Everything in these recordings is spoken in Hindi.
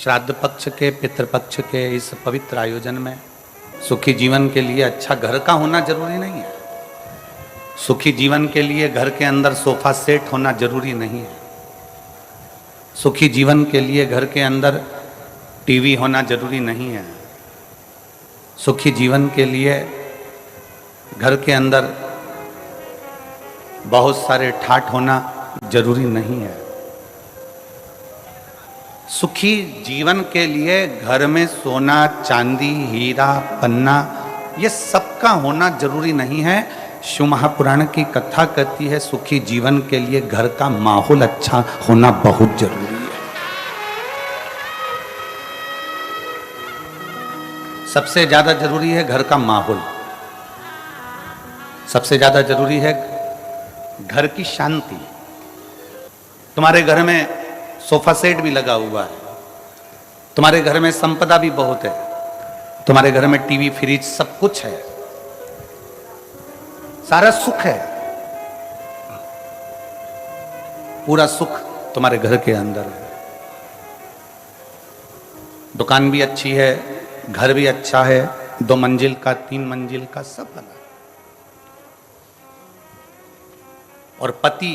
श्राद्ध पक्ष के, पितृपक्ष के इस पवित्र आयोजन में सुखी जीवन के लिए अच्छा घर का होना जरूरी नहीं है। सुखी जीवन के लिए घर के अंदर सोफा सेट होना जरूरी नहीं है। सुखी जीवन के लिए घर के अंदर टीवी होना जरूरी नहीं है। सुखी जीवन के लिए घर के अंदर बहुत सारे ठाठ होना जरूरी नहीं है। सुखी जीवन के लिए घर में सोना, चांदी, हीरा, पन्ना ये सबका होना जरूरी नहीं है। शिव महापुराण की कथा कहती है सुखी जीवन के लिए घर का माहौल अच्छा होना बहुत जरूरी है। सबसे ज्यादा जरूरी है घर का माहौल। सबसे ज्यादा जरूरी है घर की शांति। तुम्हारे घर में सोफा सेट भी लगा हुआ है, तुम्हारे घर में संपदा भी बहुत है, तुम्हारे घर में टीवी, फ्रिज सब कुछ है, सारा सुख है, पूरा सुख तुम्हारे घर के अंदर है। दुकान भी अच्छी है, घर भी अच्छा है, 2 मंजिल का, 3 मंजिल का, सब बना। और पति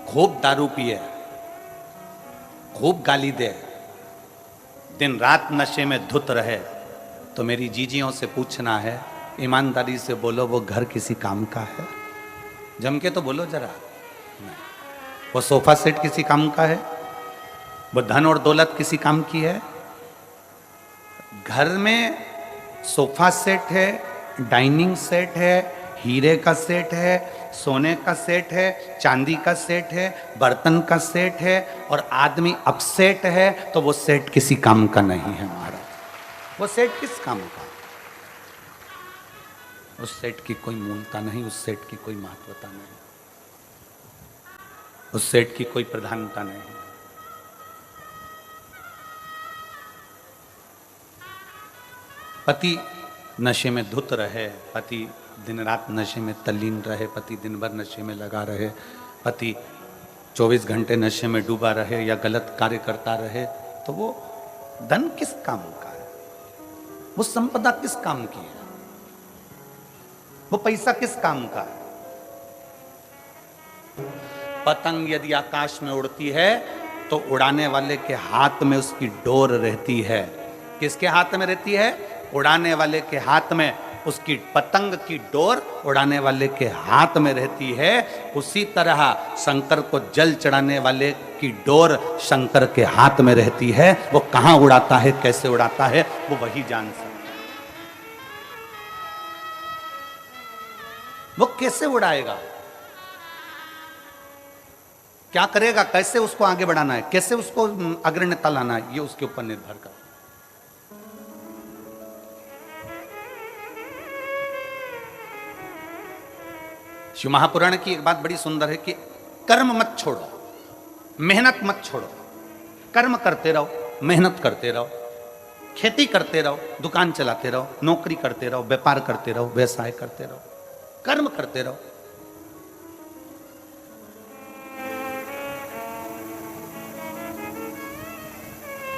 खूब दारू पिए, खूब गाली दे, दिन रात नशे में धुत रहे, तो मेरी जीजियों से पूछना है, ईमानदारी से बोलो वो घर किसी काम का है? जम के तो बोलो जरा। नहीं। वो सोफा सेट किसी काम का है? वो धन और दौलत किसी काम की है? घर में सोफा सेट है, डाइनिंग सेट है, हीरे का सेट है, सोने का सेट है, चांदी का सेट है, बर्तन का सेट है, और आदमी अपसेट है, तो वो सेट किसी काम का नहीं है महाराज। वो सेट किस काम का? उस सेट की कोई मूलता नहीं, उस सेट की कोई महत्वता नहीं, उस सेट की कोई प्रधानता नहीं। पति नशे में धुत रहे, पति दिन रात नशे में तल्लीन रहे, पति दिन भर नशे में लगा रहे, पति 24 घंटे नशे में डूबा रहे या गलत कार्य करता रहे, तो वो धन किस काम का है? वो संपदा किस काम की है? वो पैसा किस काम का है? पतंग यदि आकाश में उड़ती है तो उड़ाने वाले के हाथ में उसकी डोर रहती है। किसके हाथ में रहती है? उड़ाने वाले के हाथ में उसकी पतंग की डोर उड़ाने वाले के हाथ में रहती है। उसी तरह शंकर को जल चढ़ाने वाले की डोर शंकर के हाथ में रहती है। वो कहां उड़ाता है, कैसे उड़ाता है, वो वही जान सकता है। वो कैसे उड़ाएगा, क्या करेगा, कैसे उसको आगे बढ़ाना है, कैसे उसको अग्रण्यता लाना है, ये उसके ऊपर निर्भर करता है। शिव महापुराण की एक बात बड़ी सुंदर है कि कर्म मत छोड़ो, मेहनत मत छोड़ो। कर्म करते रहो, मेहनत करते रहो, खेती करते रहो, दुकान चलाते रहो, नौकरी करते रहो, व्यापार करते रहो, व्यवसाय करते रहो, कर्म करते रहो।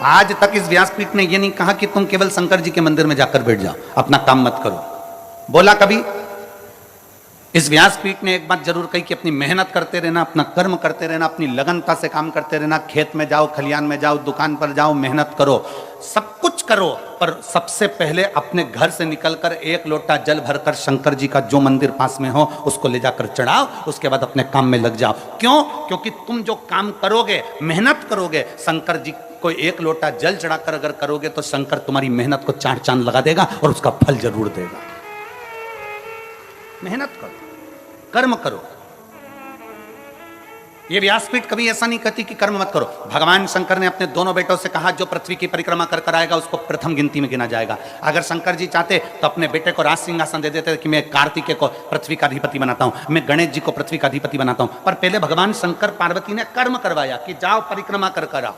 आज तक इस व्यासपीठ ने यह नहीं कहा कि तुम केवल शंकर जी के मंदिर में जाकर बैठ जाओ, अपना काम मत करो। बोला कभी? इस व्यासपीठ ने एक बात जरूर कही कि अपनी मेहनत करते रहना, अपना कर्म करते रहना, अपनी लगनता से काम करते रहना। खेत में जाओ, खलियान में जाओ, दुकान पर जाओ, मेहनत करो, सब कुछ करो, पर सबसे पहले अपने घर से निकलकर 1 लोटा जल भरकर शंकर जी का जो मंदिर पास में हो उसको ले जाकर चढ़ाओ। उसके बाद अपने काम में लग जाओ। क्यों? क्योंकि तुम जो काम करोगे, मेहनत करोगे, शंकर जी को 1 लोटा जल चढ़ाकर अगर करोगे तो शंकर तुम्हारी मेहनत को 4 चांद लगा देगा और उसका फल जरूर देगा। मेहनत करो, कर्म करो। ये व्यासपीठ कभी ऐसा नहीं कहती कि कर्म मत करो। भगवान शंकर ने अपने दोनों बेटों से कहा जो पृथ्वी की परिक्रमा कर कर आएगा उसको प्रथम गिनती में गिना जाएगा। अगर शंकर जी चाहते तो अपने बेटे को राज सिंहासन दे देते कि मैं कार्तिकेय को पृथ्वी का अधिपति बनाता हूं, मैं गणेश जी को पृथ्वी का अधिपति बनाता हूं। पर पहले भगवान शंकर पार्वती ने कर्म करवाया कि जाओ परिक्रमा कर कर आओ।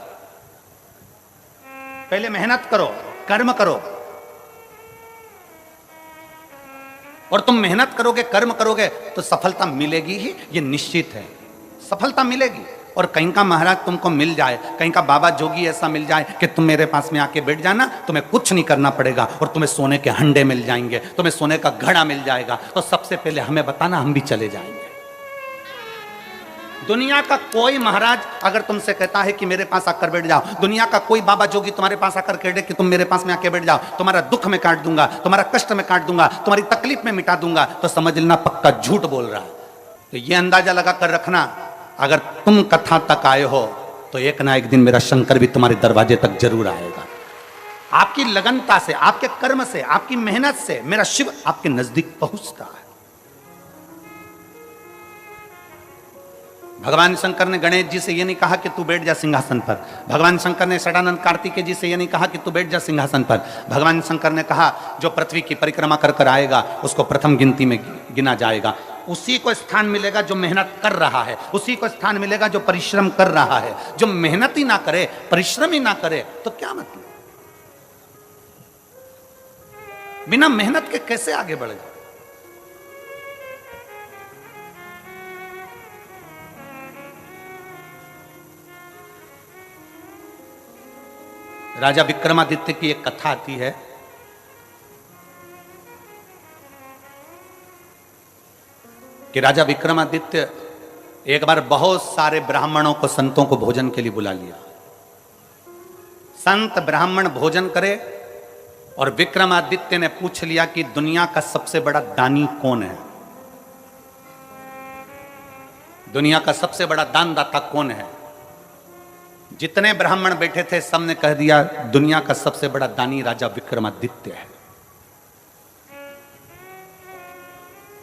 पहले मेहनत करो, कर्म करो, और तुम मेहनत करोगे, कर्म करोगे तो सफलता मिलेगी ही, ये निश्चित है। सफलता मिलेगी। और कहीं का महाराज तुमको मिल जाए, कहीं का बाबा जोगी ऐसा मिल जाए कि तुम मेरे पास में आके बैठ जाना, तुम्हें कुछ नहीं करना पड़ेगा और तुम्हें सोने के हंडे मिल जाएंगे, तुम्हें सोने का घड़ा मिल जाएगा, तो सबसे पहले हमें बताना, हम भी चले जाएंगे। दुनिया का कोई महाराज अगर तुमसे कहता है कि मेरे पास आकर बैठ जाओ, दुनिया का कोई बाबा जोगी तुम्हारे पास आकर कह दे कि तुम मेरे पास में आके बैठ जाओ, तुम्हारा दुख में काट दूंगा, तुम्हारा कष्ट में काट दूंगा, तुम्हारी तकलीफ में मिटा दूंगा, तो समझ लेना पक्का झूठ बोल रहा है। तो ये अंदाजा लगा कर रखना, अगर तुम कथा तक आए हो तो एक ना एक दिन मेरा शंकर भी तुम्हारे दरवाजे तक जरूर आएगा। आपकी लगनता से, आपके कर्म से, आपकी मेहनत से मेरा शिव आपके नजदीक पहुंचता है। भगवान शंकर ने गणेश जी से यह नहीं कहा कि तू बैठ जा सिंहासन पर, भगवान शंकर ने षडानंद कार्तिकेय जी से यह नहीं कहा कि तू बैठ जा सिंहासन पर। भगवान शंकर ने कहा जो पृथ्वी की परिक्रमा कर कर आएगा उसको प्रथम गिनती में गिना जाएगा, उसी को स्थान मिलेगा जो मेहनत कर रहा है, उसी को स्थान मिलेगा जो परिश्रम कर रहा है। जो मेहनत ही ना करे, परिश्रम ही ना करे तो क्या मतलब, बिना मेहनत के कैसे आगे बढ़ेगा। राजा विक्रमादित्य की एक कथा आती है कि राजा विक्रमादित्य एक बार बहुत सारे ब्राह्मणों को, संतों को भोजन के लिए बुला लिया। संत ब्राह्मण भोजन करे और विक्रमादित्य ने पूछ लिया कि दुनिया का सबसे बड़ा दानी कौन है, दुनिया का सबसे बड़ा दानदाता कौन है। जितने ब्राह्मण बैठे थे सबने कह दिया दुनिया का सबसे बड़ा दानी राजा विक्रमादित्य है,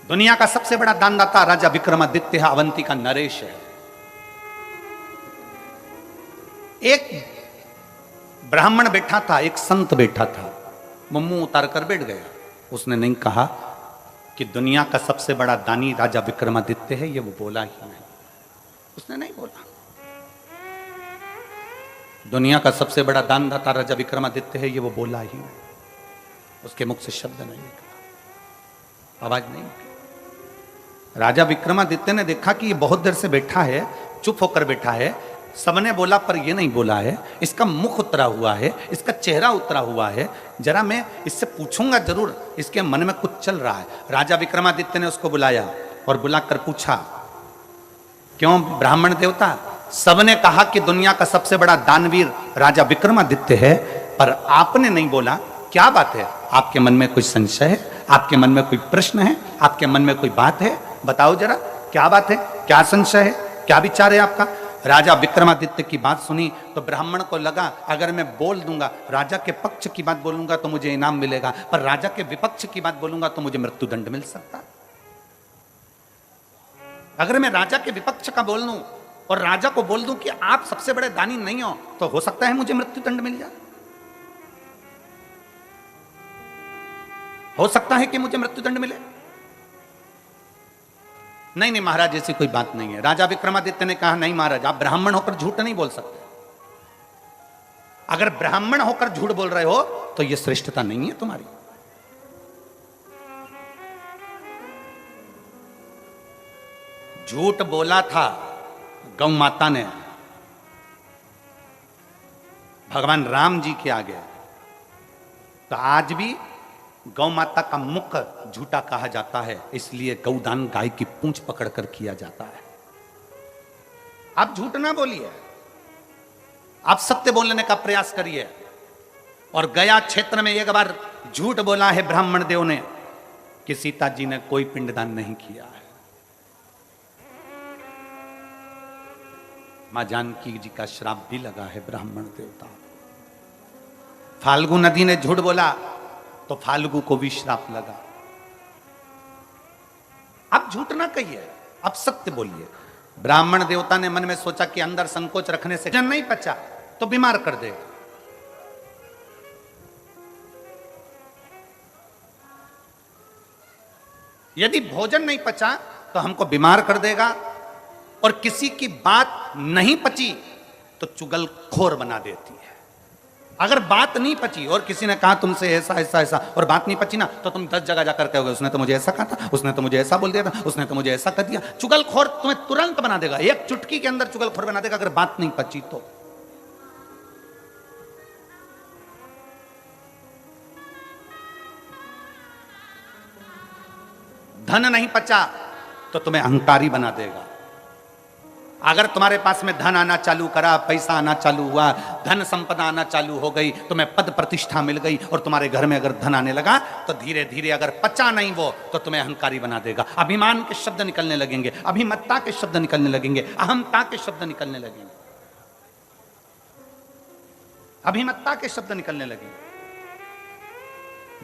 दुनिया का सबसे बड़ा दानदाता राजा विक्रमादित्य है, अवंती का नरेश है। एक ब्राह्मण बैठा था, एक संत बैठा था, वो मुंह उतार कर बैठ गया। उसने नहीं कहा कि दुनिया का सबसे बड़ा दानी राजा विक्रमादित्य है, ये वो बोला ही नहीं, उसने नहीं बोला। दुनिया का सबसे बड़ा दानदाता राजा विक्रमादित्य है, ये वो बोला ही नहीं, उसके मुख से शब्द नहीं निकला, आवाज नहीं निकली। राजा विक्रमादित्य ने देखा कि ये बहुत देर से बैठा है, चुप होकर बैठा है, सबने बोला पर ये नहीं बोला है, इसका मुख उतरा हुआ है, इसका चेहरा उतरा हुआ है, जरा मैं इससे पूछूंगा जरूर, इसके मन में कुछ चल रहा है। राजा विक्रमादित्य ने उसको बुलाया और बुलाकर पूछा, क्यों ब्राह्मण देवता, सबने कहा कि दुनिया का सबसे बड़ा दानवीर राजा विक्रमादित्य है, पर आपने नहीं बोला, क्या बात है? आपके मन में कोई संशय है, आपके मन में कोई प्रश्न है, आपके मन में कोई बात है, बताओ जरा क्या बात है, क्या संशय है, क्या विचार है आपका। राजा विक्रमादित्य की बात सुनी तो ब्राह्मण को लगा अगर मैं बोल दूंगा, राजा के पक्ष की बात बोलूंगा तो मुझे इनाम मिलेगा, पर राजा के विपक्ष की बात बोलूंगा तो मुझे मृत्युदंड मिल सकता। अगर मैं राजा के विपक्ष का बोल दूं और राजा को बोल दूं कि आप सबसे बड़े दानी नहीं हो, तो हो सकता है मुझे मृत्युदंड मिल जाए, हो सकता है कि मुझे मृत्युदंड मिले। नहीं नहीं महाराज ऐसी कोई बात नहीं है। राजा विक्रमादित्य ने कहा नहीं महाराज, आप ब्राह्मण होकर झूठ नहीं बोल सकते, अगर ब्राह्मण होकर झूठ बोल रहे हो तो यह श्रेष्ठता नहीं है तुम्हारी। झूठ बोला था गौ माता ने भगवान राम जी के आगे, तो आज भी गौ माता का मुख झूठा कहा जाता है, इसलिए गौदान गाय की पूंछ पकड़कर किया जाता है। आप झूठ ना बोलिए, आप सत्य बोलने का प्रयास करिए। और गया क्षेत्र में एक बार झूठ बोला है ब्राह्मण देव ने कि सीता जी ने कोई पिंडदान नहीं किया है। मां जानकी जी का श्राप भी लगा है ब्राह्मण देवता। फाल्गु नदी ने झूठ बोला तो फाल्गु को भी श्राप लगा। आप झूठ ना कहिए, आप सत्य बोलिए। ब्राह्मण देवता ने मन में सोचा कि अंदर संकोच रखने से जन नहीं पचा तो बीमार कर देगा। यदि भोजन नहीं पचा तो हमको बीमार कर देगा, और किसी की बात नहीं पची तो चुगलखोर बना देती है। अगर बात नहीं पची और किसी ने कहा तुमसे ऐसा ऐसा ऐसा और बात नहीं पची ना, तो तुम 10 जगह जाकर कहोगे उसने तो मुझे ऐसा कहा था, उसने तो मुझे ऐसा बोल दिया था, उसने तो मुझे ऐसा कर दिया। चुगलखोर तुम्हें तुरंत बना देगा, एक चुटकी के अंदर चुगलखोर बना देगा अगर बात नहीं पची तो। धन नहीं पचा तो तुम्हें अहंकारी बना देगा। अगर तुम्हारे पास में धन आना चालू करा, पैसा आना चालू हुआ, धन संपदा आना चालू हो गई, तुम्हें पद प्रतिष्ठा मिल गई और तुम्हारे घर में अगर धन आने लगा तो धीरे धीरे अगर पचा नहीं वो तो तुम्हें अहंकारी बना देगा। अभिमान के शब्द निकलने लगेंगे, अभिमत्ता के शब्द निकलने लगेंगे, अहमता के शब्द निकलने लगेंगे, अभिमत्ता के शब्द निकलने लगेंगे।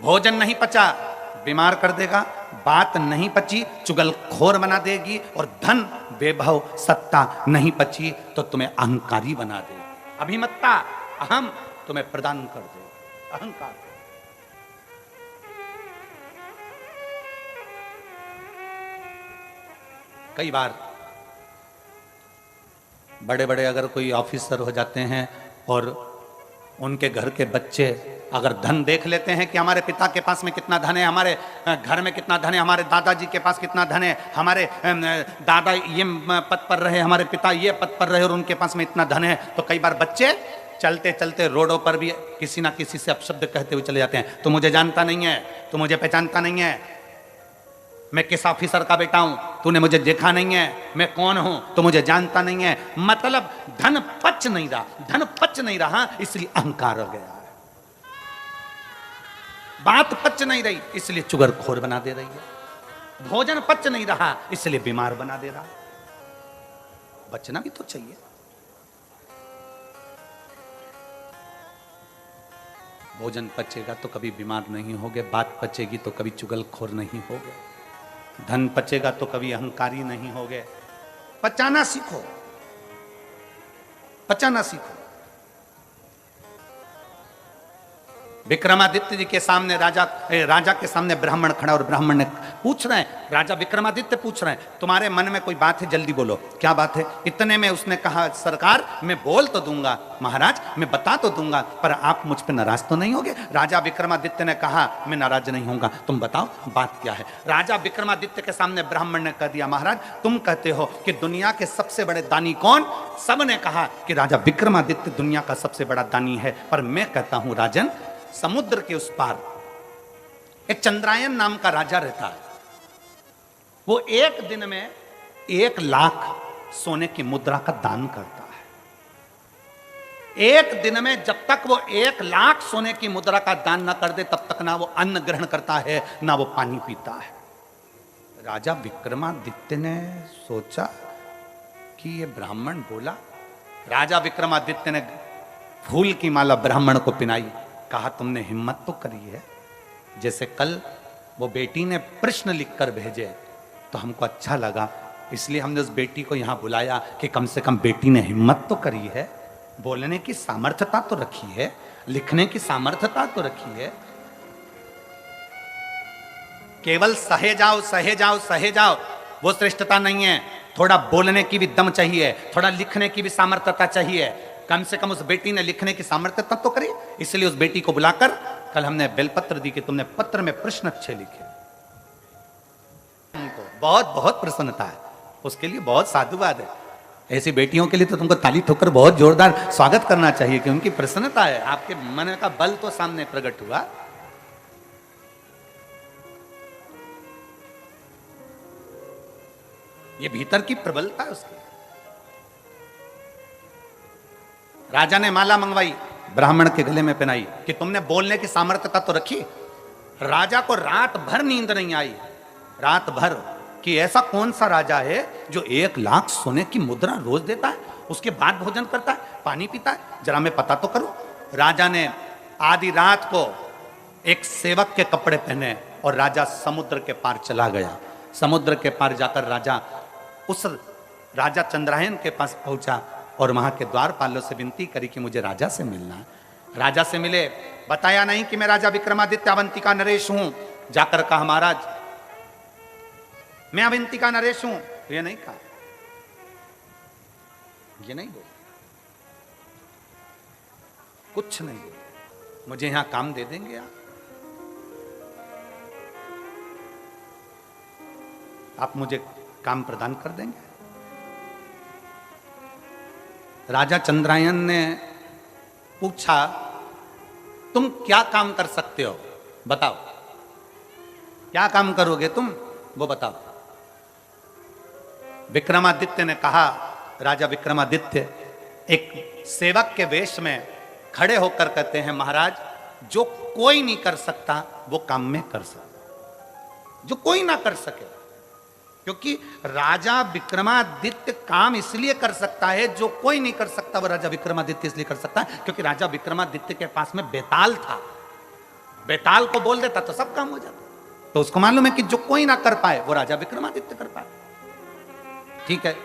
भोजन नहीं पचा बीमार कर देगा, बात नहीं पची चुगलखोर बना देगी, और धन वैभव सत्ता नहीं पची तो तुम्हें अहंकारी बना देगी। अभिमत्ता अहम तुम्हें प्रदान कर देगा, अहंकार। कई बार बड़े बड़े अगर कोई ऑफिसर हो जाते हैं और उनके घर के बच्चे अगर धन देख लेते हैं कि हमारे पिता के पास में कितना धन है, हमारे घर में कितना धन है, हमारे दादाजी के पास कितना धन है, हमारे दादा ये पद पर रहे, हमारे पिता ये पद पर रहे और उनके पास में इतना धन है, तो कई बार बच्चे चलते चलते रोडों पर भी किसी ना किसी से अपशब्द कहते हुए चले जाते हैं। तू मुझे जानता नहीं है, तू मुझे पहचानता नहीं है, मैं किस ऑफिसर का बेटा हूं, तूने मुझे देखा नहीं है, मैं कौन हूं तो मुझे जानता नहीं है। मतलब धन पच नहीं रहा, धन पच नहीं रहा इसलिए अहंकार हो गया, बात पच नहीं रही इसलिए चुगलखोर बना दे रही है, भोजन पच नहीं रहा इसलिए बीमार बना दे रहा। बचना भी तो चाहिए। भोजन पचेगा तो कभी बीमार नहीं होगे, बात पचेगी तो कभी चुगलखोर नहीं होगे, धन पचेगा तो कभी अहंकारी नहीं होगे। पचाना सीखो, पचाना सीखो। विक्रमादित्य जी के सामने राजा के सामने ब्राह्मण खड़ा और ब्राह्मण ने पूछ रहे हैं, राजा विक्रमादित्य पूछ रहे हैं तुम्हारे मन में कोई बात है जल्दी बोलो, क्या बात है। इतने में उसने कहा सरकार मैं बोल तो दूंगा, महाराज मैं बता तो दूंगा, पर आप मुझ पे नाराज तो नहीं होगे। राजा विक्रमादित्य ने कहा मैं नाराज नहीं होऊंगा, तुम बताओ बात क्या है। राजा विक्रमादित्य के सामने ब्राह्मण ने कह दिया महाराज तुम कहते हो कि दुनिया के सबसे बड़े दानी कौन, सबने कहा कि राजा विक्रमादित्य दुनिया का सबसे बड़ा दानी है, पर मैं कहता हूं राजन समुद्र के उस पार एक चंद्रायन नाम का राजा रहता है, वो एक दिन में 1 लाख सोने की मुद्रा का दान करता है। एक दिन में जब तक वो 1 लाख सोने की मुद्रा का दान न कर दे तब तक ना वो अन्न ग्रहण करता है ना वो पानी पीता है। राजा विक्रमादित्य ने सोचा कि ये ब्राह्मण बोला। राजा विक्रमादित्य ने फूल की माला ब्राह्मण को पिनाई, कहा तुमने हिम्मत तो करी है, जैसे कल वो बेटी ने प्रश्न लिखकर भेजे तो हमको अच्छा लगा, इसलिए हमने उस बेटी को यहां बुलाया कि कम से कम बेटी ने हिम्मत तो करी है, बोलने की सामर्थ्यता तो रखी है, लिखने की सामर्थ्यता तो रखी है। केवल सहे जाओ सहे जाओ सहे जाओ वो श्रेष्ठता नहीं है, थोड़ा बोलने की भी दम चाहिए, थोड़ा लिखने की भी सामर्थ्यता चाहिए। कम से कम उस बेटी ने लिखने की सामर्थ्यता तो करी, इसलिए उस बेटी को बुलाकर कल हमने बेलपत्र दी कि तुमने पत्र में प्रश्न अच्छे लिखे। बहुत बहुत प्रसन्नता है, उसके लिए बहुत साधुवाद है। ऐसी बेटियों के लिए तो तुमको ताली ठोकर बहुत जोरदार स्वागत करना चाहिए कि उनकी प्रसन्नता है, आपके मन का बल तो सामने प्रकट हुआ। ये भीतर की प्रबलता है उसकी। राजा ने माला मंगवाई, ब्राह्मण के गले में पहनाई कि तुमने बोलने की सामर्थ्यता तो रखी। राजा को रात भर नींद नहीं आई, रात भर, कि ऐसा कौन सा राजा है जो 1 लाख सोने की मुद्रा रोज देता है, उसके बाद भोजन करता है, पानी पीता है, जरा मैं पता तो करूं। राजा ने आधी रात को एक सेवक के कपड़े पहने और राजा समुद्र के पार चला गया। समुद्र के पार जाकर राजा उस राजा चंद्रायन के पास पहुंचा और वहां के द्वारपालों से विनती करी कि मुझे राजा से मिलना है। राजा से मिले, बताया नहीं कि मैं राजा विक्रमादित्य अवंतिका नरेश हूं, जाकर कहा महाराज मैं अवंतिका नरेश हूं, ये नहीं कहा, ये नहीं बोल, कुछ नहीं बोल। मुझे यहां काम दे देंगे आप मुझे काम प्रदान कर देंगे? राजा चंद्रायन ने पूछा, तुम क्या काम कर सकते हो, बताओ, क्या काम करोगे तुम, वो बताओ। विक्रमादित्य ने कहा, राजा विक्रमादित्य एक सेवक के वेश में खड़े होकर कहते हैं, महाराज जो कोई नहीं कर सकता वो काम में कर सकता, जो कोई ना कर सके। क्योंकि राजा विक्रमादित्य काम इसलिए कर सकता है, जो कोई नहीं कर सकता वो राजा विक्रमादित्य इसलिए कर सकता है क्योंकि राजा विक्रमादित्य के पास में बेताल था। बेताल को बोल देता तो सब काम हो जाता। तो उसको मालूम है कि जो कोई ना कर पाए वो राजा विक्रमादित्य कर पाए। ठीक है,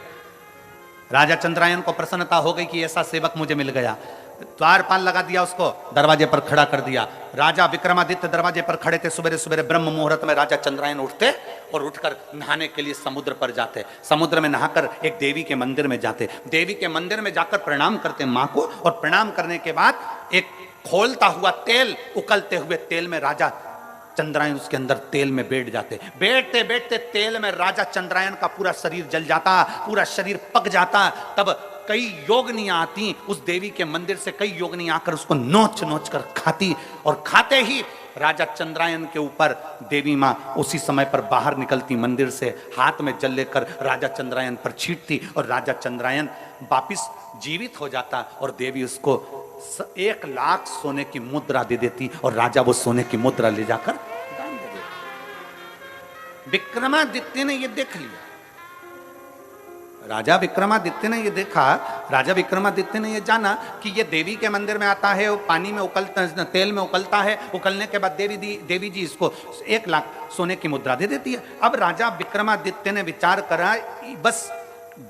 राजा चंद्रायन को प्रसन्नता हो गई कि ऐसा सेवक मुझे मिल गया। द्वारपाल लगा दिया, उसको दरवाजे पर खड़ा कर दिया। राजा विक्रमादित्य दरवाजे पर खड़े थे। सुबह सुबह ब्रह्म मुहूर्त में राजा चंद्रायन उठते और उठकर नहाने के लिए समुद्र पर जाते। समुद्र में नहाकर एक देवी के मंदिर में जाते। देवी के मंदिर में जाकर प्रणाम करते मां को, और प्रणाम करने के बाद एक खोलता हुआ तेल, उकलते हुए तेल में राजा चंद्रायन उसके अंदर तेल में बैठ जाते। बैठते बैठते तेल में राजा चंद्रायन का पूरा शरीर जल जाता, पूरा शरीर पक जाता। तब कई योगनियां आती उस देवी के मंदिर से, कई योगनियां आकर उसको नोच नोच कर खाती, और खाते ही राजा चंद्रायन के ऊपर देवी मां उसी समय पर बाहर निकलती मंदिर से, हाथ में जल लेकर राजा चंद्रायन पर छींटती, और राजा चंद्रायन वापिस जीवित हो जाता, और देवी उसको 1 लाख सोने की मुद्रा दे देती, और राजा वो सोने की मुद्रा ले जाकर दान दे देता। विक्रमादित्य ने ये देख लिया। राजा विक्रमादित्य ने ये देखा, राजा विक्रमादित्य ने ये जाना कि ये देवी के मंदिर में आता है, वो पानी में उकलता, तेल में उकलता है, उकलने के बाद देवी जी इसको 1 लाख सोने की मुद्रा दे देती है। अब राजा विक्रमादित्य ने विचार करा, बस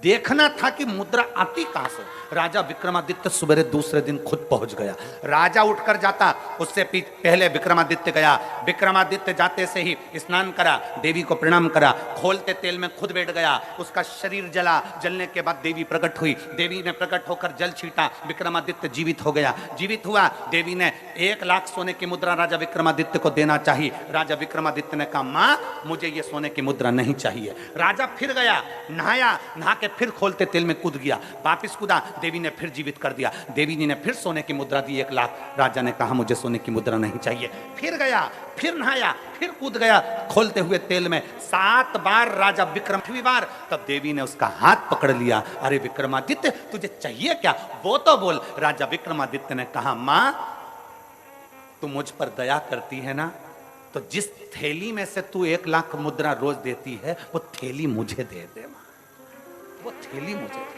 देखना था कि मुद्रा आती कहां से। राजा विक्रमादित्य सुबह दूसरे दिन खुद पहुंच गया। राजा उठकर जाता, उससे पहले विक्रमादित्य गया। विक्रमादित्य जाते से ही स्नान करा, देवी को प्रणाम करा, खोलते तेल में खुद बैठ गया। उसका शरीर जला, जलने के बाद देवी प्रकट हुई। देवी ने प्रकट होकर जल छीटा, विक्रमादित्य जीवित हो गया। जीवित हुआ, देवी ने 1 लाख सोने की मुद्रा राजा विक्रमादित्य को देना चाहिए। राजा विक्रमादित्य ने कहा, मां मुझे ये सोने की मुद्रा नहीं चाहिए। राजा फिर गया, नहाया, नहा के फिर खोलते तेल में कूद गया, वापिस कूदा, देवी ने फिर जीवित कर दिया। देवी जी ने फिर सोने की मुद्रा दी 1 लाख। राजा ने कहा मुझे सोने की मुद्रा नहीं चाहिए। फिर गया, फिर नहाया, फिर कूद गया खोलते हुए तेल में। 7 बार राजा विक्रम, 8वीं बार तब देवी ने उसका हाथ पकड़ लिया। अरे विक्रमादित्य तुझे चाहिए क्या, वो तो बोल। राजा विक्रमादित्य ने कहा, मां तू मुझ पर दया करती है ना, तो जिस थैली में से तू 1 लाख मुद्रा रोज देती है वो थैली मुझे दे दे मां, वो थैली मुझे दे।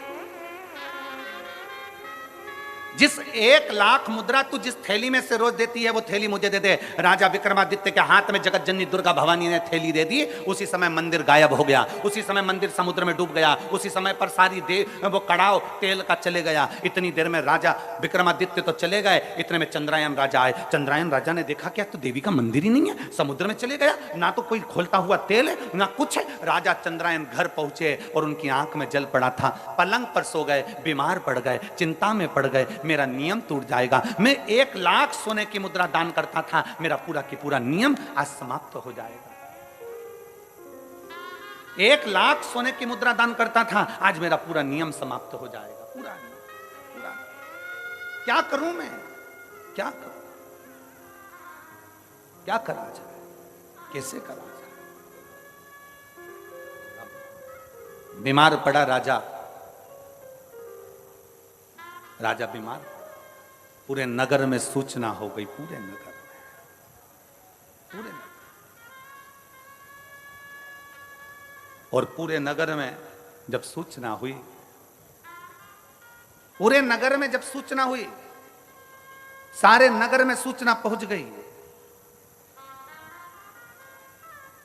जिस 1 लाख मुद्रा तू जिस थैली में से रोज देती है वो थैली मुझे दे दे। राजा विक्रमादित्य के हाथ में जगत जननी दुर्गा भवानी ने थैली दे दी। उसी समय मंदिर गायब हो गया, उसी समय मंदिर समुद्र में डूब गया, उसी समय पर सारी वो कड़ाव तेल का चले गया। इतनी देर में राजा विक्रमादित्य तो चले गए, इतने में चंद्रायन राजा आए। चंद्रायन राजा ने देखा क्या तो देवी का मंदिर ही नहीं है, समुद्र में चले गया, ना तो कोई खोलता हुआ तेल है ना कुछ है। राजा चंद्रायन घर पहुंचे और उनकी आंख में जल पड़ा था, पलंग पर सो गए, बीमार पड़ गए, चिंता में पड़ गए। मेरा नियम टूट जाएगा, मैं 1 लाख सोने की मुद्रा दान करता था, मेरा पूरा की पूरा नियम आज समाप्त हो जाएगा। 1 लाख सोने की मुद्रा दान करता था, आज मेरा पूरा नियम समाप्त हो जाएगा। पूरा पूरा क्या करूं मैं, क्या करूं, क्या करा जाए, कैसे करा जाए। बीमार पड़ा राजा, राजा बीमार, पूरे नगर में सूचना हो गई, पूरे नगर में, और पूरे नगर में जब सूचना हुई, पूरे नगर में जब सूचना हुई, सारे नगर में सूचना पहुंच गई,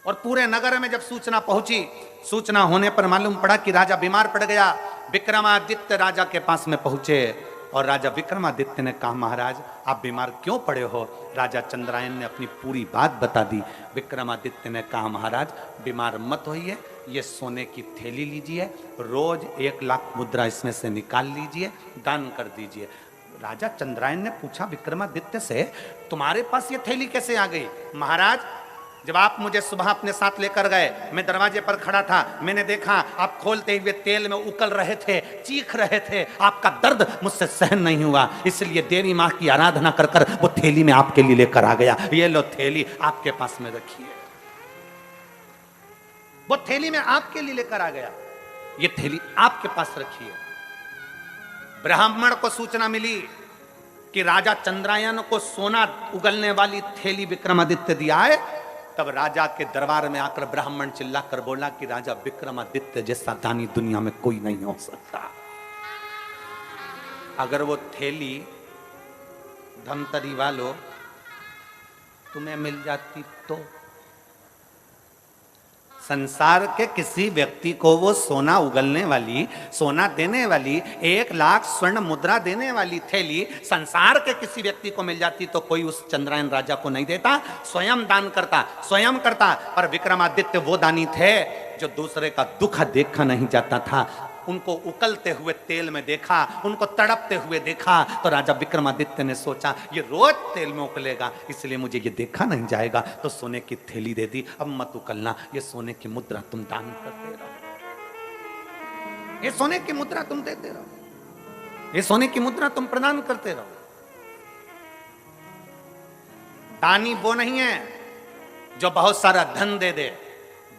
और पूरे नगर में जब सूचना पहुंची, सूचना होने पर मालूम पड़ा कि राजा बीमार पड़ गया। विक्रमादित्य राजा के पास में पहुंचे और राजा विक्रमादित्य ने कहा, महाराज आप बीमार क्यों पड़े हो। राजा चंद्रायन ने अपनी पूरी बात बता दी। विक्रमादित्य ने कहा, महाराज बीमार मत होइए, ये सोने की थैली लीजिए, रोज 1 लाख मुद्रा इसमें से निकाल लीजिए, दान कर दीजिए। राजा चंद्रायन ने पूछा विक्रमादित्य से, तुम्हारे पास ये थैली कैसे आ गई? महाराज, जब आप मुझे सुबह अपने साथ लेकर गए, मैं दरवाजे पर खड़ा था, मैंने देखा आप खोलते हुए तेल में उकल रहे थे, चीख रहे थे, आपका दर्द मुझसे सहन नहीं हुआ, इसलिए देवी माँ की आराधना कर कर वो थैली में आपके लिए लेकर आ गया। ये लो थैली आपके पास में रखिए। वो थैली में आपके लिए लेकर आ गया, ये थैली आपके पास रखिए। ब्राह्मण को सूचना मिली कि राजा चंद्रायन को सोना उगलने वाली थैली विक्रमादित्य दिया है। तब राजा के दरबार में आकर ब्राह्मण चिल्लाकर बोला कि राजा विक्रमादित्य जैसा दानी दुनिया में कोई नहीं हो सकता। अगर वो थैली धमतरी वालों तुम्हें मिल जाती तो संसार के किसी व्यक्ति को वो सोना उगलने वाली, सोना देने वाली, 1 लाख स्वर्ण मुद्रा देने वाली थैली संसार के किसी व्यक्ति को मिल जाती तो कोई उस चंद्रायन राजा को नहीं देता, स्वयं दान करता, स्वयं करता। पर विक्रमादित्य वो दानी थे जो दूसरे का दुख देखा नहीं जाता था। उनको उकलते हुए तेल में देखा, उनको तड़पते हुए देखा, तो राजा विक्रमादित्य ने सोचा ये रोज तेल में उकलेगा, इसलिए मुझे ये देखा नहीं जाएगा, तो सोने की थैली दे दी। अब मत उकलना, ये सोने की मुद्रा तुम दान करते रहो, ये सोने की मुद्रा तुम देते रहो, ये सोने की मुद्रा तुम प्रदान करते रहो। दानी वो नहीं है जो बहुत सारा धन दे दे,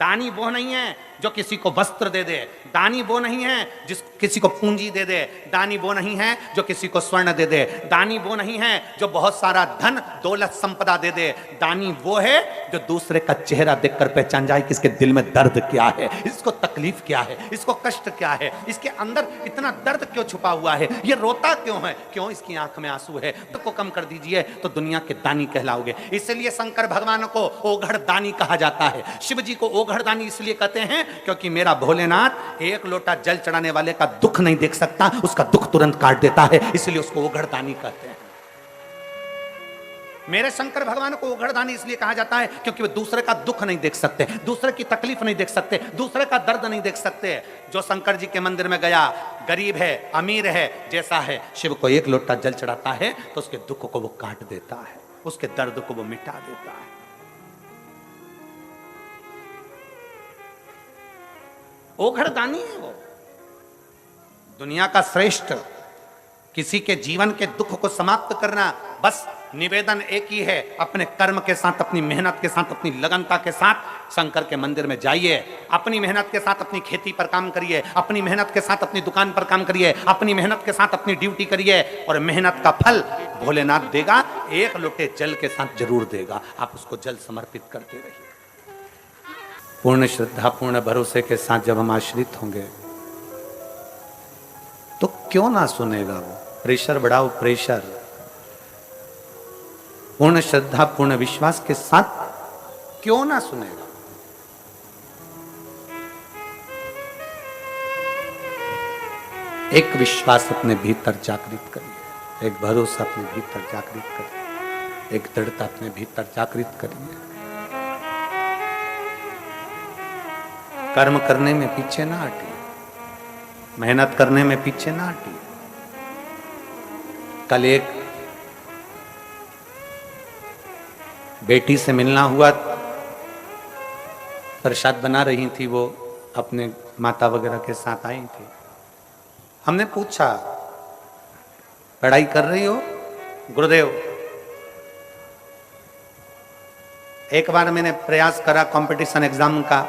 दानी वो नहीं है जो किसी को वस्त्र दे दे, दानी वो नहीं है जिस किसी को पूंजी दे दे, दानी वो नहीं है जो किसी को स्वर्ण दे दे, दानी वो नहीं है जो बहुत सारा धन दौलत संपदा दे दे। दानी वो है जो दूसरे का चेहरा देखकर पहचान जाए कि इसके दिल में दर्द क्या है, इसको तकलीफ क्या है, इसको कष्ट क्या है, इसके अंदर इतना दर्द क्यों छुपा हुआ है, ये रोता क्यों है, क्यों इसकी आंख में आंसू है, तो को कम कर दीजिए तो दुनिया के दानी कहलाओगे। इसलिए शंकर भगवान को ओघड़ दानी कहा जाता है, शिव जी को ओघड़ दानी इसलिए कहते हैं क्योंकि मेरा भोलेनाथ 1 लोटा जल चढ़ाने वाले का दुख नहीं देख सकता, उसका दुख तुरंत काट देता है, इसलिए उसको ओघड़दानी कहते हैं। मेरे शंकर भगवान को ओघड़दानी इसलिए कहा जाता है क्योंकि वे दूसरे का दुख नहीं देख सकते, दूसरे की तकलीफ नहीं देख सकते, दूसरे का दर्द नहीं देख सकते। जो शंकर जी के मंदिर में गया, गरीब है, अमीर है, जैसा है, शिव को 1 लोटा जल चढ़ाता है तो उसके दुख को वो काट देता है, उसके दर्द को वो मिटा देता है। ओघड़दानी है वो, दुनिया का श्रेष्ठ। किसी के जीवन के दुख को समाप्त करना, बस निवेदन एक ही है, अपने कर्म के साथ, अपनी मेहनत के साथ, अपनी लगनता के साथ शंकर के मंदिर में जाइए, अपनी मेहनत के साथ अपनी खेती पर काम करिए, अपनी मेहनत के साथ अपनी दुकान पर काम करिए, अपनी मेहनत के साथ अपनी ड्यूटी करिए, और मेहनत का फल भोलेनाथ देगा, 1 लोटे जल के साथ जरूर देगा। आप उसको जल समर्पित करते रहिए। पूर्ण श्रद्धा, पूर्ण भरोसे के साथ जब हम आश्रित होंगे तो क्यों ना सुनेगा वो। प्रेशर बढ़ाओ, प्रेशर। पूर्ण श्रद्धा, पूर्ण विश्वास के साथ क्यों ना सुनेगा। एक विश्वास अपने भीतर जागृत करिए, एक भरोसा अपने भीतर जागृत करिए, एक दृढ़ता अपने भीतर जागृत करिए। कर्म करने में पीछे ना हटिए, मेहनत करने में पीछे ना हटिए। कल एक बेटी से मिलना हुआ, प्रसाद बना रही थी, वो अपने माता वगैरह के साथ आई थी। हमने पूछा, पढ़ाई कर रही हो? गुरुदेव, एक बार मैंने प्रयास करा कंपटीशन एग्जाम का,